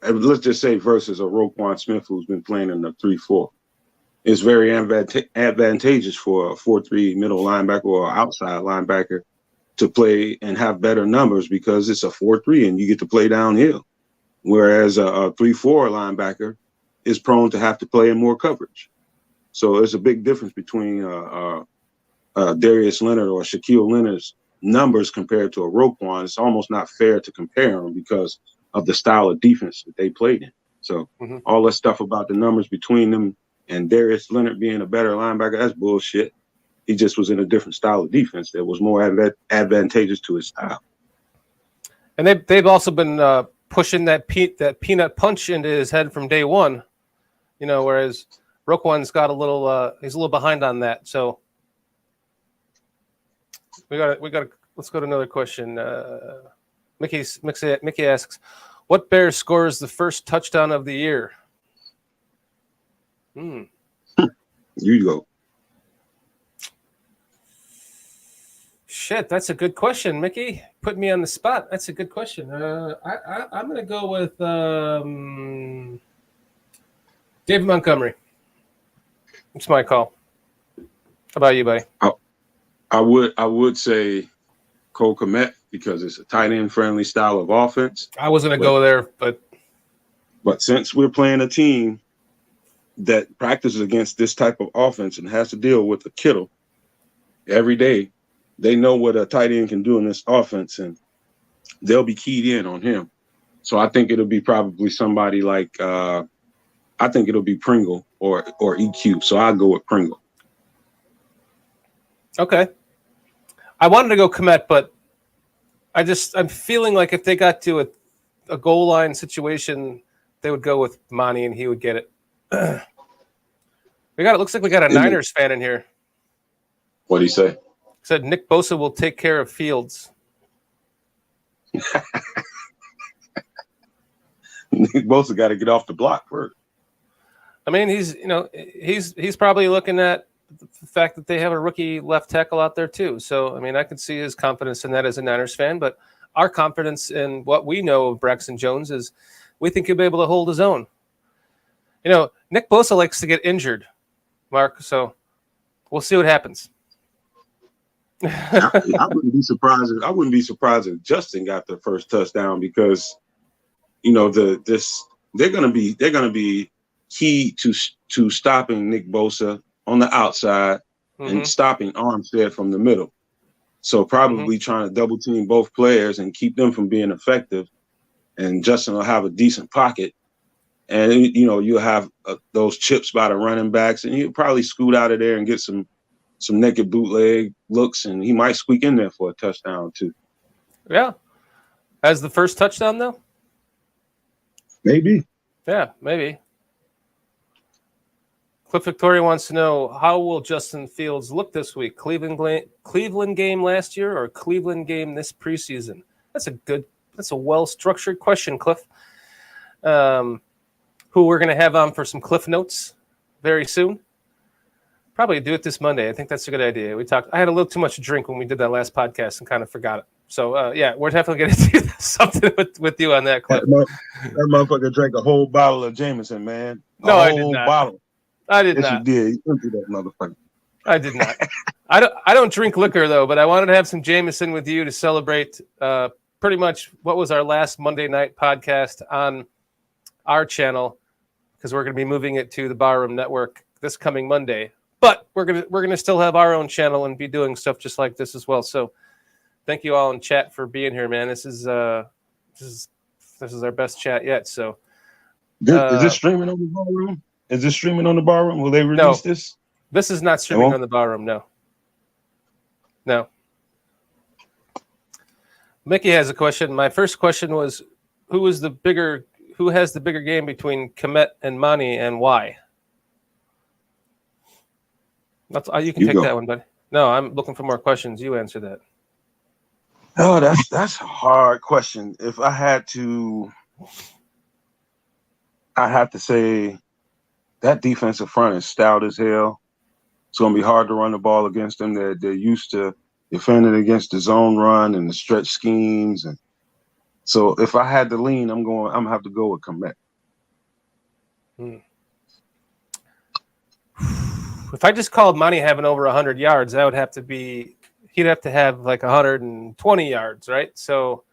let's just say, versus a Roquan Smith who's been playing in the 3-4. It's very advantageous for a 4-3 middle linebacker or outside linebacker to play and have better numbers because it's a 4-3 and you get to play downhill. Whereas a 3-4 linebacker is prone to have to play in more coverage. So there's a big difference between Darius Leonard or Shaquille Leonard's numbers compared to a Roquan. It's almost not fair to compare them because of the style of defense that they played in. So all that stuff about the numbers between them and Darius Leonard being a better linebacker, that's bullshit. He just was in a different style of defense that was more advantageous to his style. And they've also been pushing that peanut punch into his head from day one, whereas Roquan's got he's a little behind on that. So we got let's go to another question. Mickey asks, what Bear scores the first touchdown of the year? You go. Shit, that's a good question, Mickey. Put me on the spot. That's a good question. I'm going to go with David Montgomery. It's my call. How about you, buddy? I would say Cole Kmet because it's a tight end friendly style of offense. I was going to go there, but since we're playing a team that practices against this type of offense and has to deal with the Kittle every day, they know what a tight end can do in this offense, and they'll be keyed in on him. So I think it'll be probably somebody like I think it'll be Pringle or EQ. So I'll go with Pringle. Okay. I wanted to go Kmet, but I'm feeling like if they got to a goal line situation, they would go with Monty and he would get it. It looks like we got a Niners fan in here. What'd he say? Said Nick Bosa will take care of Fields. Nick Bosa got to get off the block first. I mean, he's probably looking at the fact that they have a rookie left tackle out there too. So, I mean, I can see his confidence in that as a Niners fan, but our confidence in what we know of Braxton Jones is we think he'll be able to hold his own. Nick Bosa likes to get injured, Mark, so we'll see what happens. I wouldn't be surprised. I wouldn't be surprised if Justin got the first touchdown because, they're gonna be key to stopping Nick Bosa on the outside and stopping Armstead from the middle. So probably trying to double team both players and keep them from being effective. And Justin will have a decent pocket, and you'll have those chips by the running backs, and he'll probably scoot out of there and get some naked bootleg looks, and he might squeak in there for a touchdown too. Yeah. As the first touchdown, though? Maybe. Yeah, maybe. Cliff Victoria wants to know, how will Justin Fields look this week? Cleveland game last year or Cleveland game this preseason? That's a well-structured question, Cliff. Who we're going to have on for some Cliff Notes very soon. Probably do it this Monday. I think that's a good idea. I had a little too much to drink when we did that last podcast and kind of forgot it. So yeah, we're definitely going to do something with you on that clip. That motherfucker drank a whole bottle of Jameson, man. No, I did not. Bottle. I did yes, not. You did. You emptied that motherfucker. I did not. I don't drink liquor though, but I wanted to have some Jameson with you to celebrate pretty much what was our last Monday night podcast on our channel, because we're going to be moving it to the Barroom Network this coming Monday. But we're gonna still have our own channel and be doing stuff just like this as well. So thank you all in chat for being here, man. This is our best chat yet. So is this streaming on the Barroom? Is this streaming on the Barroom? Will they release this? This is not streaming on the Barroom. No. Mickey has a question. My first question was, who has the bigger game between Komet and Mani, and why? You can take that one, buddy. No, I'm looking for more questions. You answer that. Oh, that's a hard question. If I had to, I have to say that defensive front is stout as hell. It's going to be hard to run the ball against them. They're used to defending against the zone run and the stretch schemes, and so if I had to lean, I'm gonna have to go with Komet. If I just called Money having over 100 yards, that would have to be, he'd have to have like 120 yards, right? So,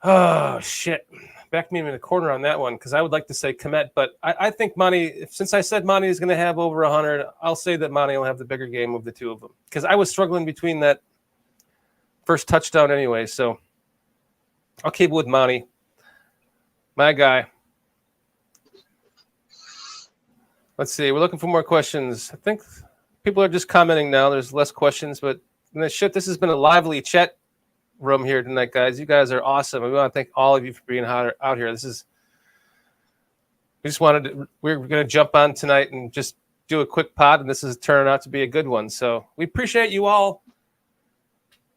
oh shit, back me in the corner on that one, because I would like to say Komet, but I think Money, since I said Money is going to have over 100, I'll say that Money will have the bigger game of the two of them, because I was struggling between that first touchdown anyway. So I'll keep with Monty, my guy. Let's see. We're looking for more questions. I think people are just commenting now. There's less questions, but this has been a lively chat room here tonight, guys. You guys are awesome. We want to thank all of you for being out here. We're going to jump on tonight and just do a quick pod, and this is turning out to be a good one. So we appreciate you all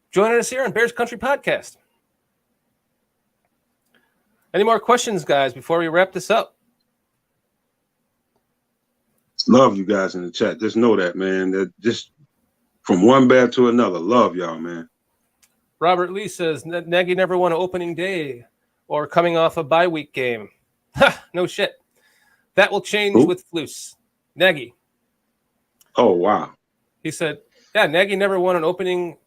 joining us here on Bears Country Podcast. Any more questions, guys, before we wrap this up? Love you guys in the chat. Just know that, man. That just from one bear to another. Love y'all, man. Robert Lee says Nagy never won an opening day or coming off a bye week game. No shit. That will change with Flus. Nagy. Oh wow. He said, yeah, Nagy never won an opening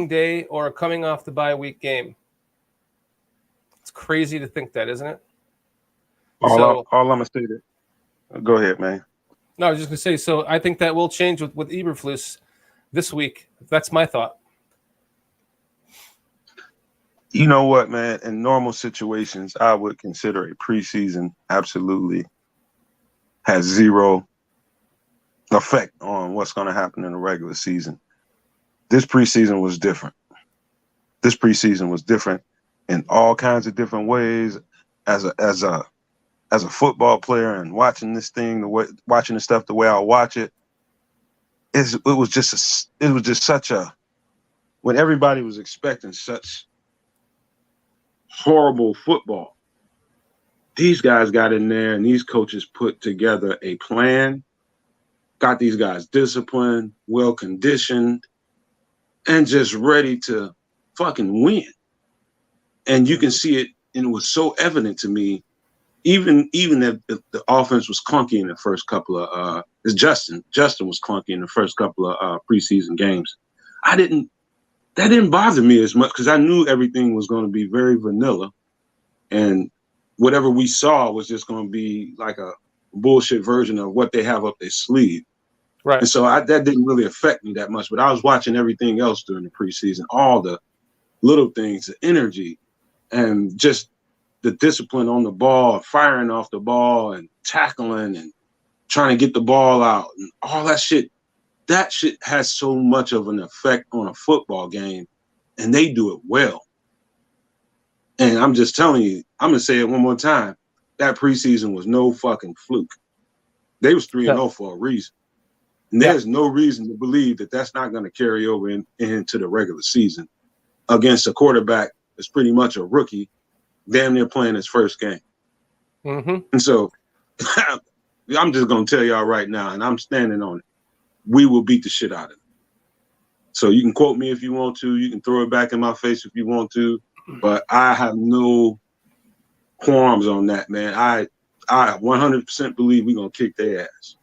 day or a coming off the bye week game. It's crazy to think that, isn't it? All I'm gonna say that. Go ahead, man. No, I was just gonna say. So I think that will change with Eberflus this week. That's my thought. You know what, man? In normal situations, I would consider a preseason absolutely has zero effect on what's going to happen in the regular season. This preseason was different. This preseason was different in all kinds of different ways. As a football player and watching this thing, watching the stuff the way I watch it, it was just such a, when everybody was expecting such horrible football, these guys got in there and these coaches put together a plan, got these guys disciplined, well conditioned, and just ready to fucking win. And you can see it, and it was so evident to me. Even if the offense was clunky in the first couple of Justin was clunky in the first couple of preseason games. That didn't bother me as much because I knew everything was going to be very vanilla, and whatever we saw was just going to be like a bullshit version of what they have up their sleeve. Right. And so that didn't really affect me that much. But I was watching everything else during the preseason, all the little things, the energy, and just the discipline on the ball, firing off the ball and tackling and trying to get the ball out and all that shit. That shit has so much of an effect on a football game, and they do it well. And I'm just telling you, I'm going to say it one more time. That preseason was no fucking fluke. They was 3-0 for a reason. And there's no reason to believe that that's not going to carry over into the regular season against a quarterback that's pretty much a rookie, damn near playing his first game. Mm-hmm. And so I'm just going to tell y'all right now, and I'm standing on it. We will beat the shit out of them. So you can quote me if you want to. You can throw it back in my face if you want to. But I have no qualms on that, man. I 100% believe we're gonna kick their ass.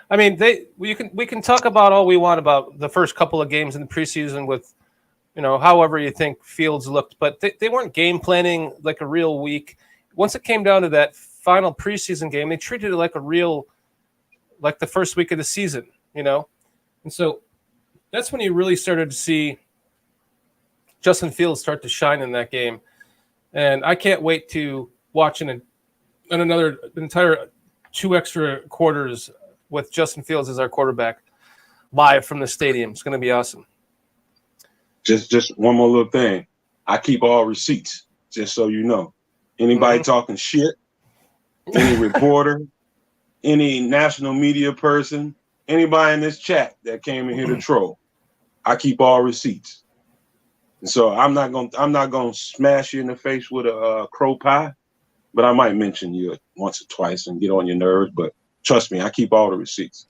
I mean, we can talk about all we want about the first couple of games in the preseason with, however you think Fields looked, but they weren't game planning like a real week. Once it came down to that final preseason game, they treated it like the first week of the season, and so that's when you really started to see Justin Fields start to shine in that game. And I can't wait to watch an entire 2 extra quarters with Justin Fields as our quarterback live from the stadium. It's going to be awesome. Just one more little thing. I keep all receipts, just so you know. Anybody talking shit, any reporter, any national media person, anybody in this chat that came in here to troll, I keep all receipts. And so I'm not gonna smash you in the face with a crow pie, but I might mention you once or twice and get on your nerves. But trust me, I keep all the receipts.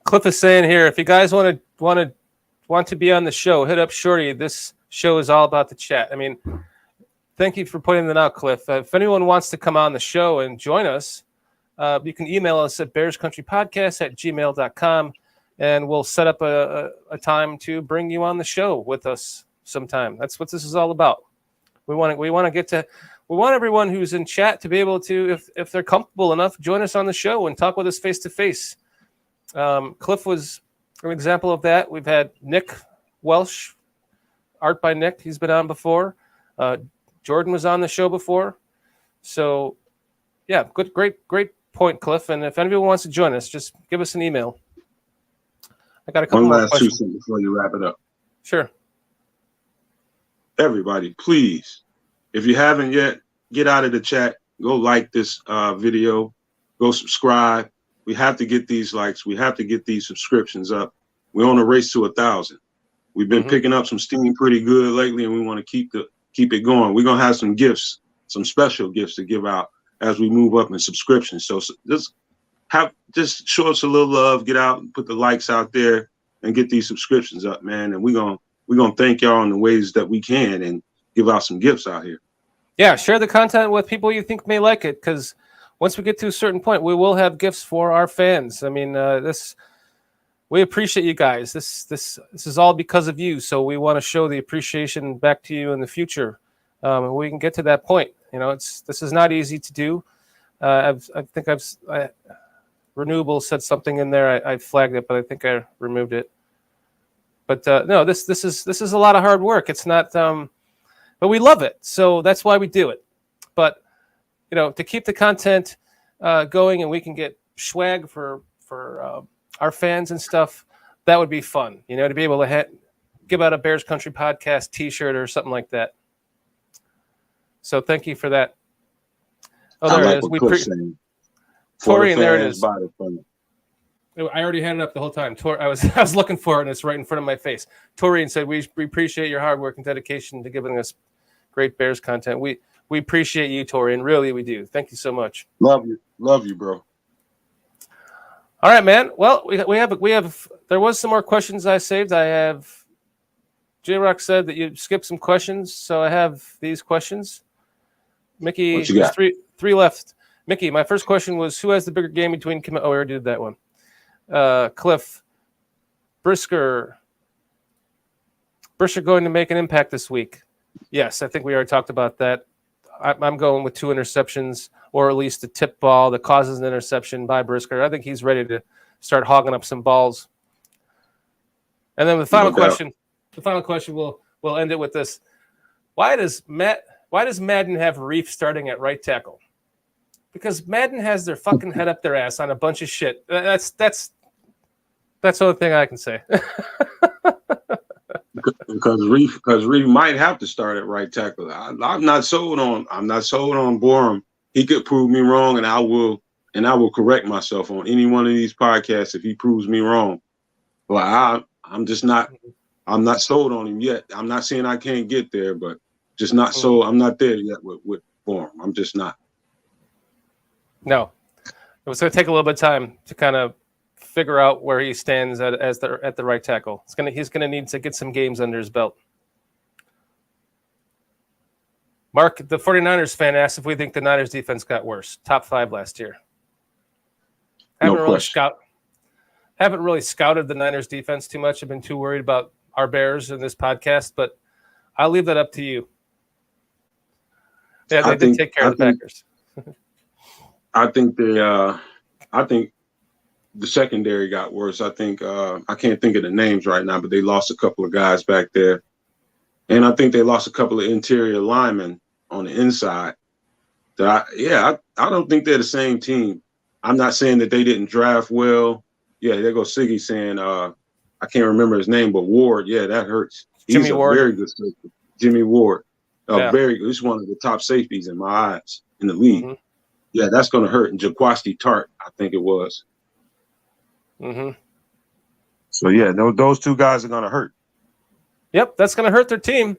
Cliff is saying here, if you guys want to be on the show, hit up Shorty. This show is all about the chat. I mean, thank you for putting that out, Cliff. If anyone wants to come on the show and join us, you can email us at bearscountrypodcast@gmail.com, and we'll set up a time to bring you on the show with us sometime. That's what this is all about. We want everyone who's in chat to be able to, if they're comfortable enough, join us on the show and talk with us face to face. Cliff was an example of that. We've had Nick Welsh, Art by Nick. He's been on before. Jordan was on the show before. So, yeah, great point, Cliff. And if anyone wants to join us, just give us an email. I got a couple more questions. 2 cents before you wrap it up. Sure. Everybody, please, if you haven't yet, get out of the chat. Go like this video. Go subscribe. We have to get these likes. We have to get these subscriptions up. We're on a race to 1,000. We've been picking up some steam pretty good lately, and we want to keep it going. We're gonna have some gifts, some special gifts to give out as we move up in subscriptions. So just show us a little love. Get out and put the likes out there and get these subscriptions up, man. And we're gonna thank y'all in the ways that we can and give out some gifts out here. Yeah, share the content with people you think may like it, because once we get to a certain point, we will have gifts for our fans. I mean, we appreciate you guys. This is all because of you. So we want to show the appreciation back to you in the future. We can get to that point. This is not easy to do. Renewable said something in there. I flagged it, but I think I removed it. But no, this is a lot of hard work. It's not, but we love it. So that's why we do it. But to keep the content going and we can get swag for our fans and stuff, that would be fun. To be able to give out a Bears Country Podcast T-shirt or something like that. So thank you for that. Oh, there it is. Torian, there it is. I already had it up the whole time. I was looking for it, and it's right in front of my face. Torian said, we appreciate your hard work and dedication to giving us great Bears content. We appreciate you, Torian. Really, we do. Thank you so much. Love you, bro. All right, man. Well, we have. There was some more questions I saved. I have. J-Rock said that you skipped some questions, so I have these questions. Mickey, there's three left. Mickey, my first question was, who has the bigger game between we already did that one. Cliff, Brisker going to make an impact this week. Yes, I think we already talked about that. I'm going with 2 interceptions, or at least a tip ball that causes an interception by Brisker. I think he's ready to start hogging up some balls. And then the final question we'll end it with this. Why does Madden have Reef starting at right tackle? Because Madden has their fucking head up their ass on a bunch of shit. That's the only thing I can say. Because Reef might have to start at right tackle. I'm not sold on Borum. He could prove me wrong, and I will correct myself on any one of these podcasts if he proves me wrong. But I'm not sold on him yet. I'm not saying I can't get there, but just not sold. I'm not there yet with Borum. I'm just not. No, it was going to take a little bit of time to kind of figure out where he stands at the right tackle. He's gonna need to get some games under his belt. Mark, the 49ers fan, asked if we think the Niners defense got worse. Top 5 last year. Haven't really scouted the Niners defense too much. I've been too worried about our Bears in this podcast, but I'll leave that up to you. Yeah, they did take care of the Packers. I think the secondary got worse. I think I can't think of the names right now, but they lost a couple of guys back there. And I think they lost a couple of interior linemen on the inside. I don't think they're the same team. I'm not saying that they didn't draft well. Yeah, there goes Siggy saying, I can't remember his name, but Ward, yeah, that hurts. He's Ward. Very good safety. Jimmy Ward. Yeah. Very good. He's one of the top safeties in my eyes in the league. Mm-hmm. Yeah, that's going to hurt. And Jaquasti Tart, I think it was. Mm-hmm. So, yeah, those two guys are going to hurt. Yep, that's going to hurt their team.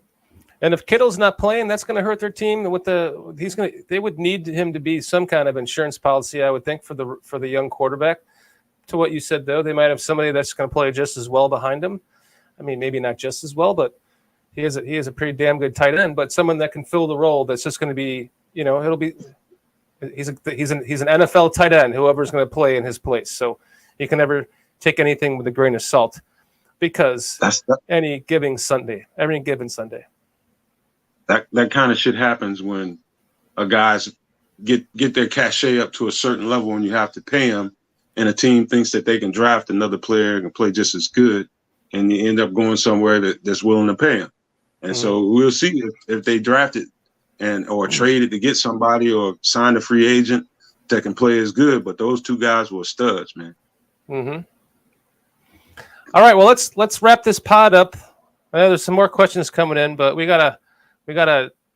And if Kittle's not playing, that's going to hurt their team. They would need him to be some kind of insurance policy, I would think, for the young quarterback. To what you said, though, they might have somebody that's going to play just as well behind him. I mean, maybe not just as well, but he is a pretty damn good tight end. But someone that can fill the role that's just going to be, he's an NFL tight end. Whoever's going to play in his place, so you can never take anything with a grain of salt, because any given Sunday. That kind of shit happens when a guys get their cachet up to a certain level and you have to pay them, and a team thinks that they can draft another player and can play just as good, and you end up going somewhere that's willing to pay him. And so we'll see if they draft it or trade it to get somebody or sign a free agent that can play as good. But those two guys were studs, man. Mm-hmm. All right, well, let's wrap this pod up. I know there's some more questions coming in, but we gotta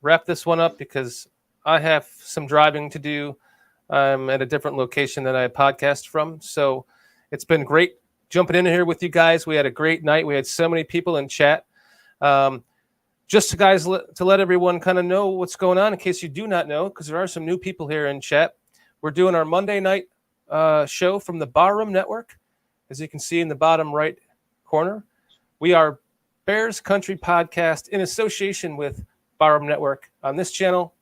wrap this one up because I have some driving to do. I'm at a different location that I podcast from. So it's been great jumping in here with you guys. We had a great night. We had so many people in chat. Just to let everyone kind of know what's going on in case you do not know, because there are some new people here in chat. We're doing our Monday night show from the Barroom Network. As you can see in the bottom right corner, we are Bears Country Podcast in association with Barroom Network on this channel,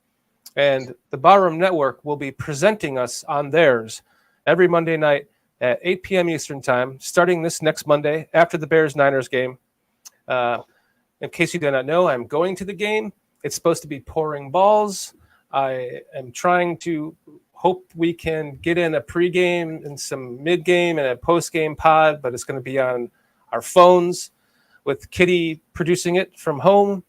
and the Barroom Network will be presenting us on theirs every Monday night at 8 p.m. Eastern Time, starting this next Monday after the Bears-Niners game. In case you do not know, I'm going to the game. It's supposed to be pouring balls. I am trying to hope we can get in a pregame and some mid-game and a post-game pod, but it's going to be on our phones with Kitty producing it from home.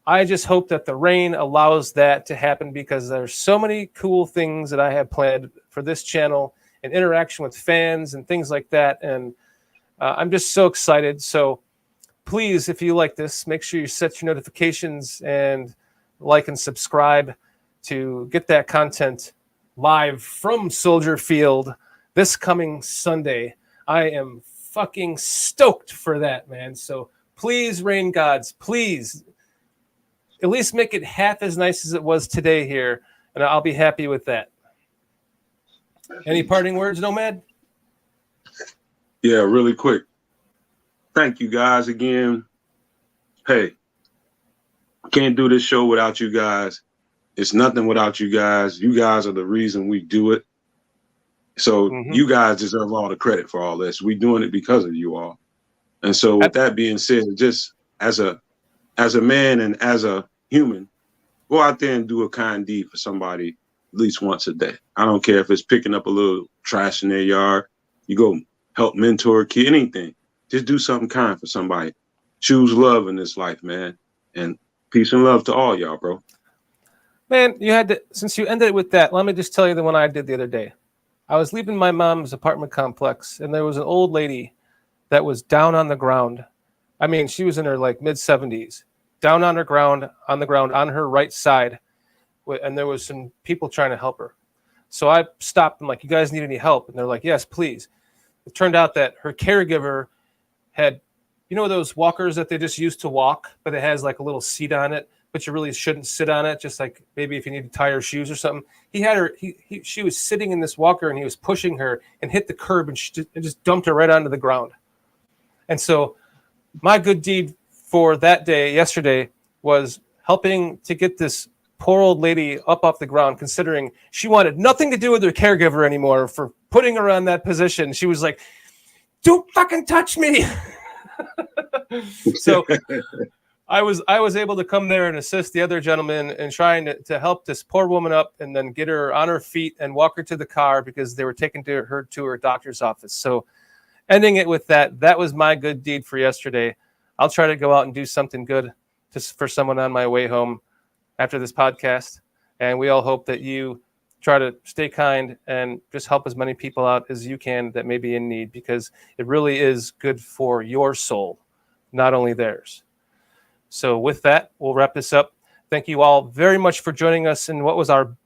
I just hope that the rain allows that to happen because there's so many cool things that I have planned for this channel and interaction with fans and things like that. And I'm just so excited. So please, if you like this, make sure you set your notifications and like and subscribe to get that content live from Soldier Field this coming Sunday. I am fucking stoked for that, man. So please, rain gods, please at least make it half as nice as it was today here, and I'll be happy with that. Any parting words, Nomad? Yeah, really quick. Thank you guys again. Hey, can't do this show without you guys. It's nothing without you guys. You guys are the reason we do it. So you guys deserve all the credit for all this. We're doing it because of you all. And so with that being said, just as a man and as a human, go out there and do a kind deed for somebody at least once a day. I don't care if it's picking up a little trash in their yard. You go help mentor a kid, anything. Just do something kind for somebody. Choose love in this life, man. And peace and love to all y'all, bro. Man, since you ended it with that, let me just tell you the one I did the other day. I was leaving my mom's apartment complex, and there was an old lady that was down on the ground. I mean, she was in her mid-70s, down on the ground on her right side, and there was some people trying to help her. So I stopped and you guys need any help? And they're like, yes, please. It turned out that her caregiver had, those walkers that they just use to walk, but it has a little seat on it but you really shouldn't sit on it. Just like maybe if you need to tie her shoes or something. He had her. She was sitting in this walker, and he was pushing her and hit the curb, and she just dumped her right onto the ground. And so, my good deed for that day, yesterday, was helping to get this poor old lady up off the ground, considering she wanted nothing to do with her caregiver anymore for putting her on that position. She was like, "Don't fucking touch me." So I was able to come there and assist the other gentleman in trying to help this poor woman up and then get her on her feet and walk her to the car because they were taking her to her doctor's office. So ending it with that was my good deed for yesterday. I'll try to go out and do something good for someone on my way home after this podcast. And we all hope that you try to stay kind and just help as many people out as you can that may be in need, because it really is good for your soul, not only theirs. So with that, we'll wrap this up. Thank you all very much for joining us in what was our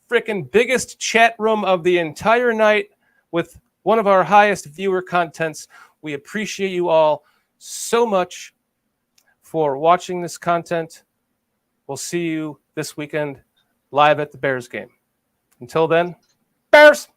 freaking biggest chat room of the entire night with one of our highest viewer contents. We appreciate you all so much for watching this content. We'll see you this weekend live at the Bears game. Until then, Bears!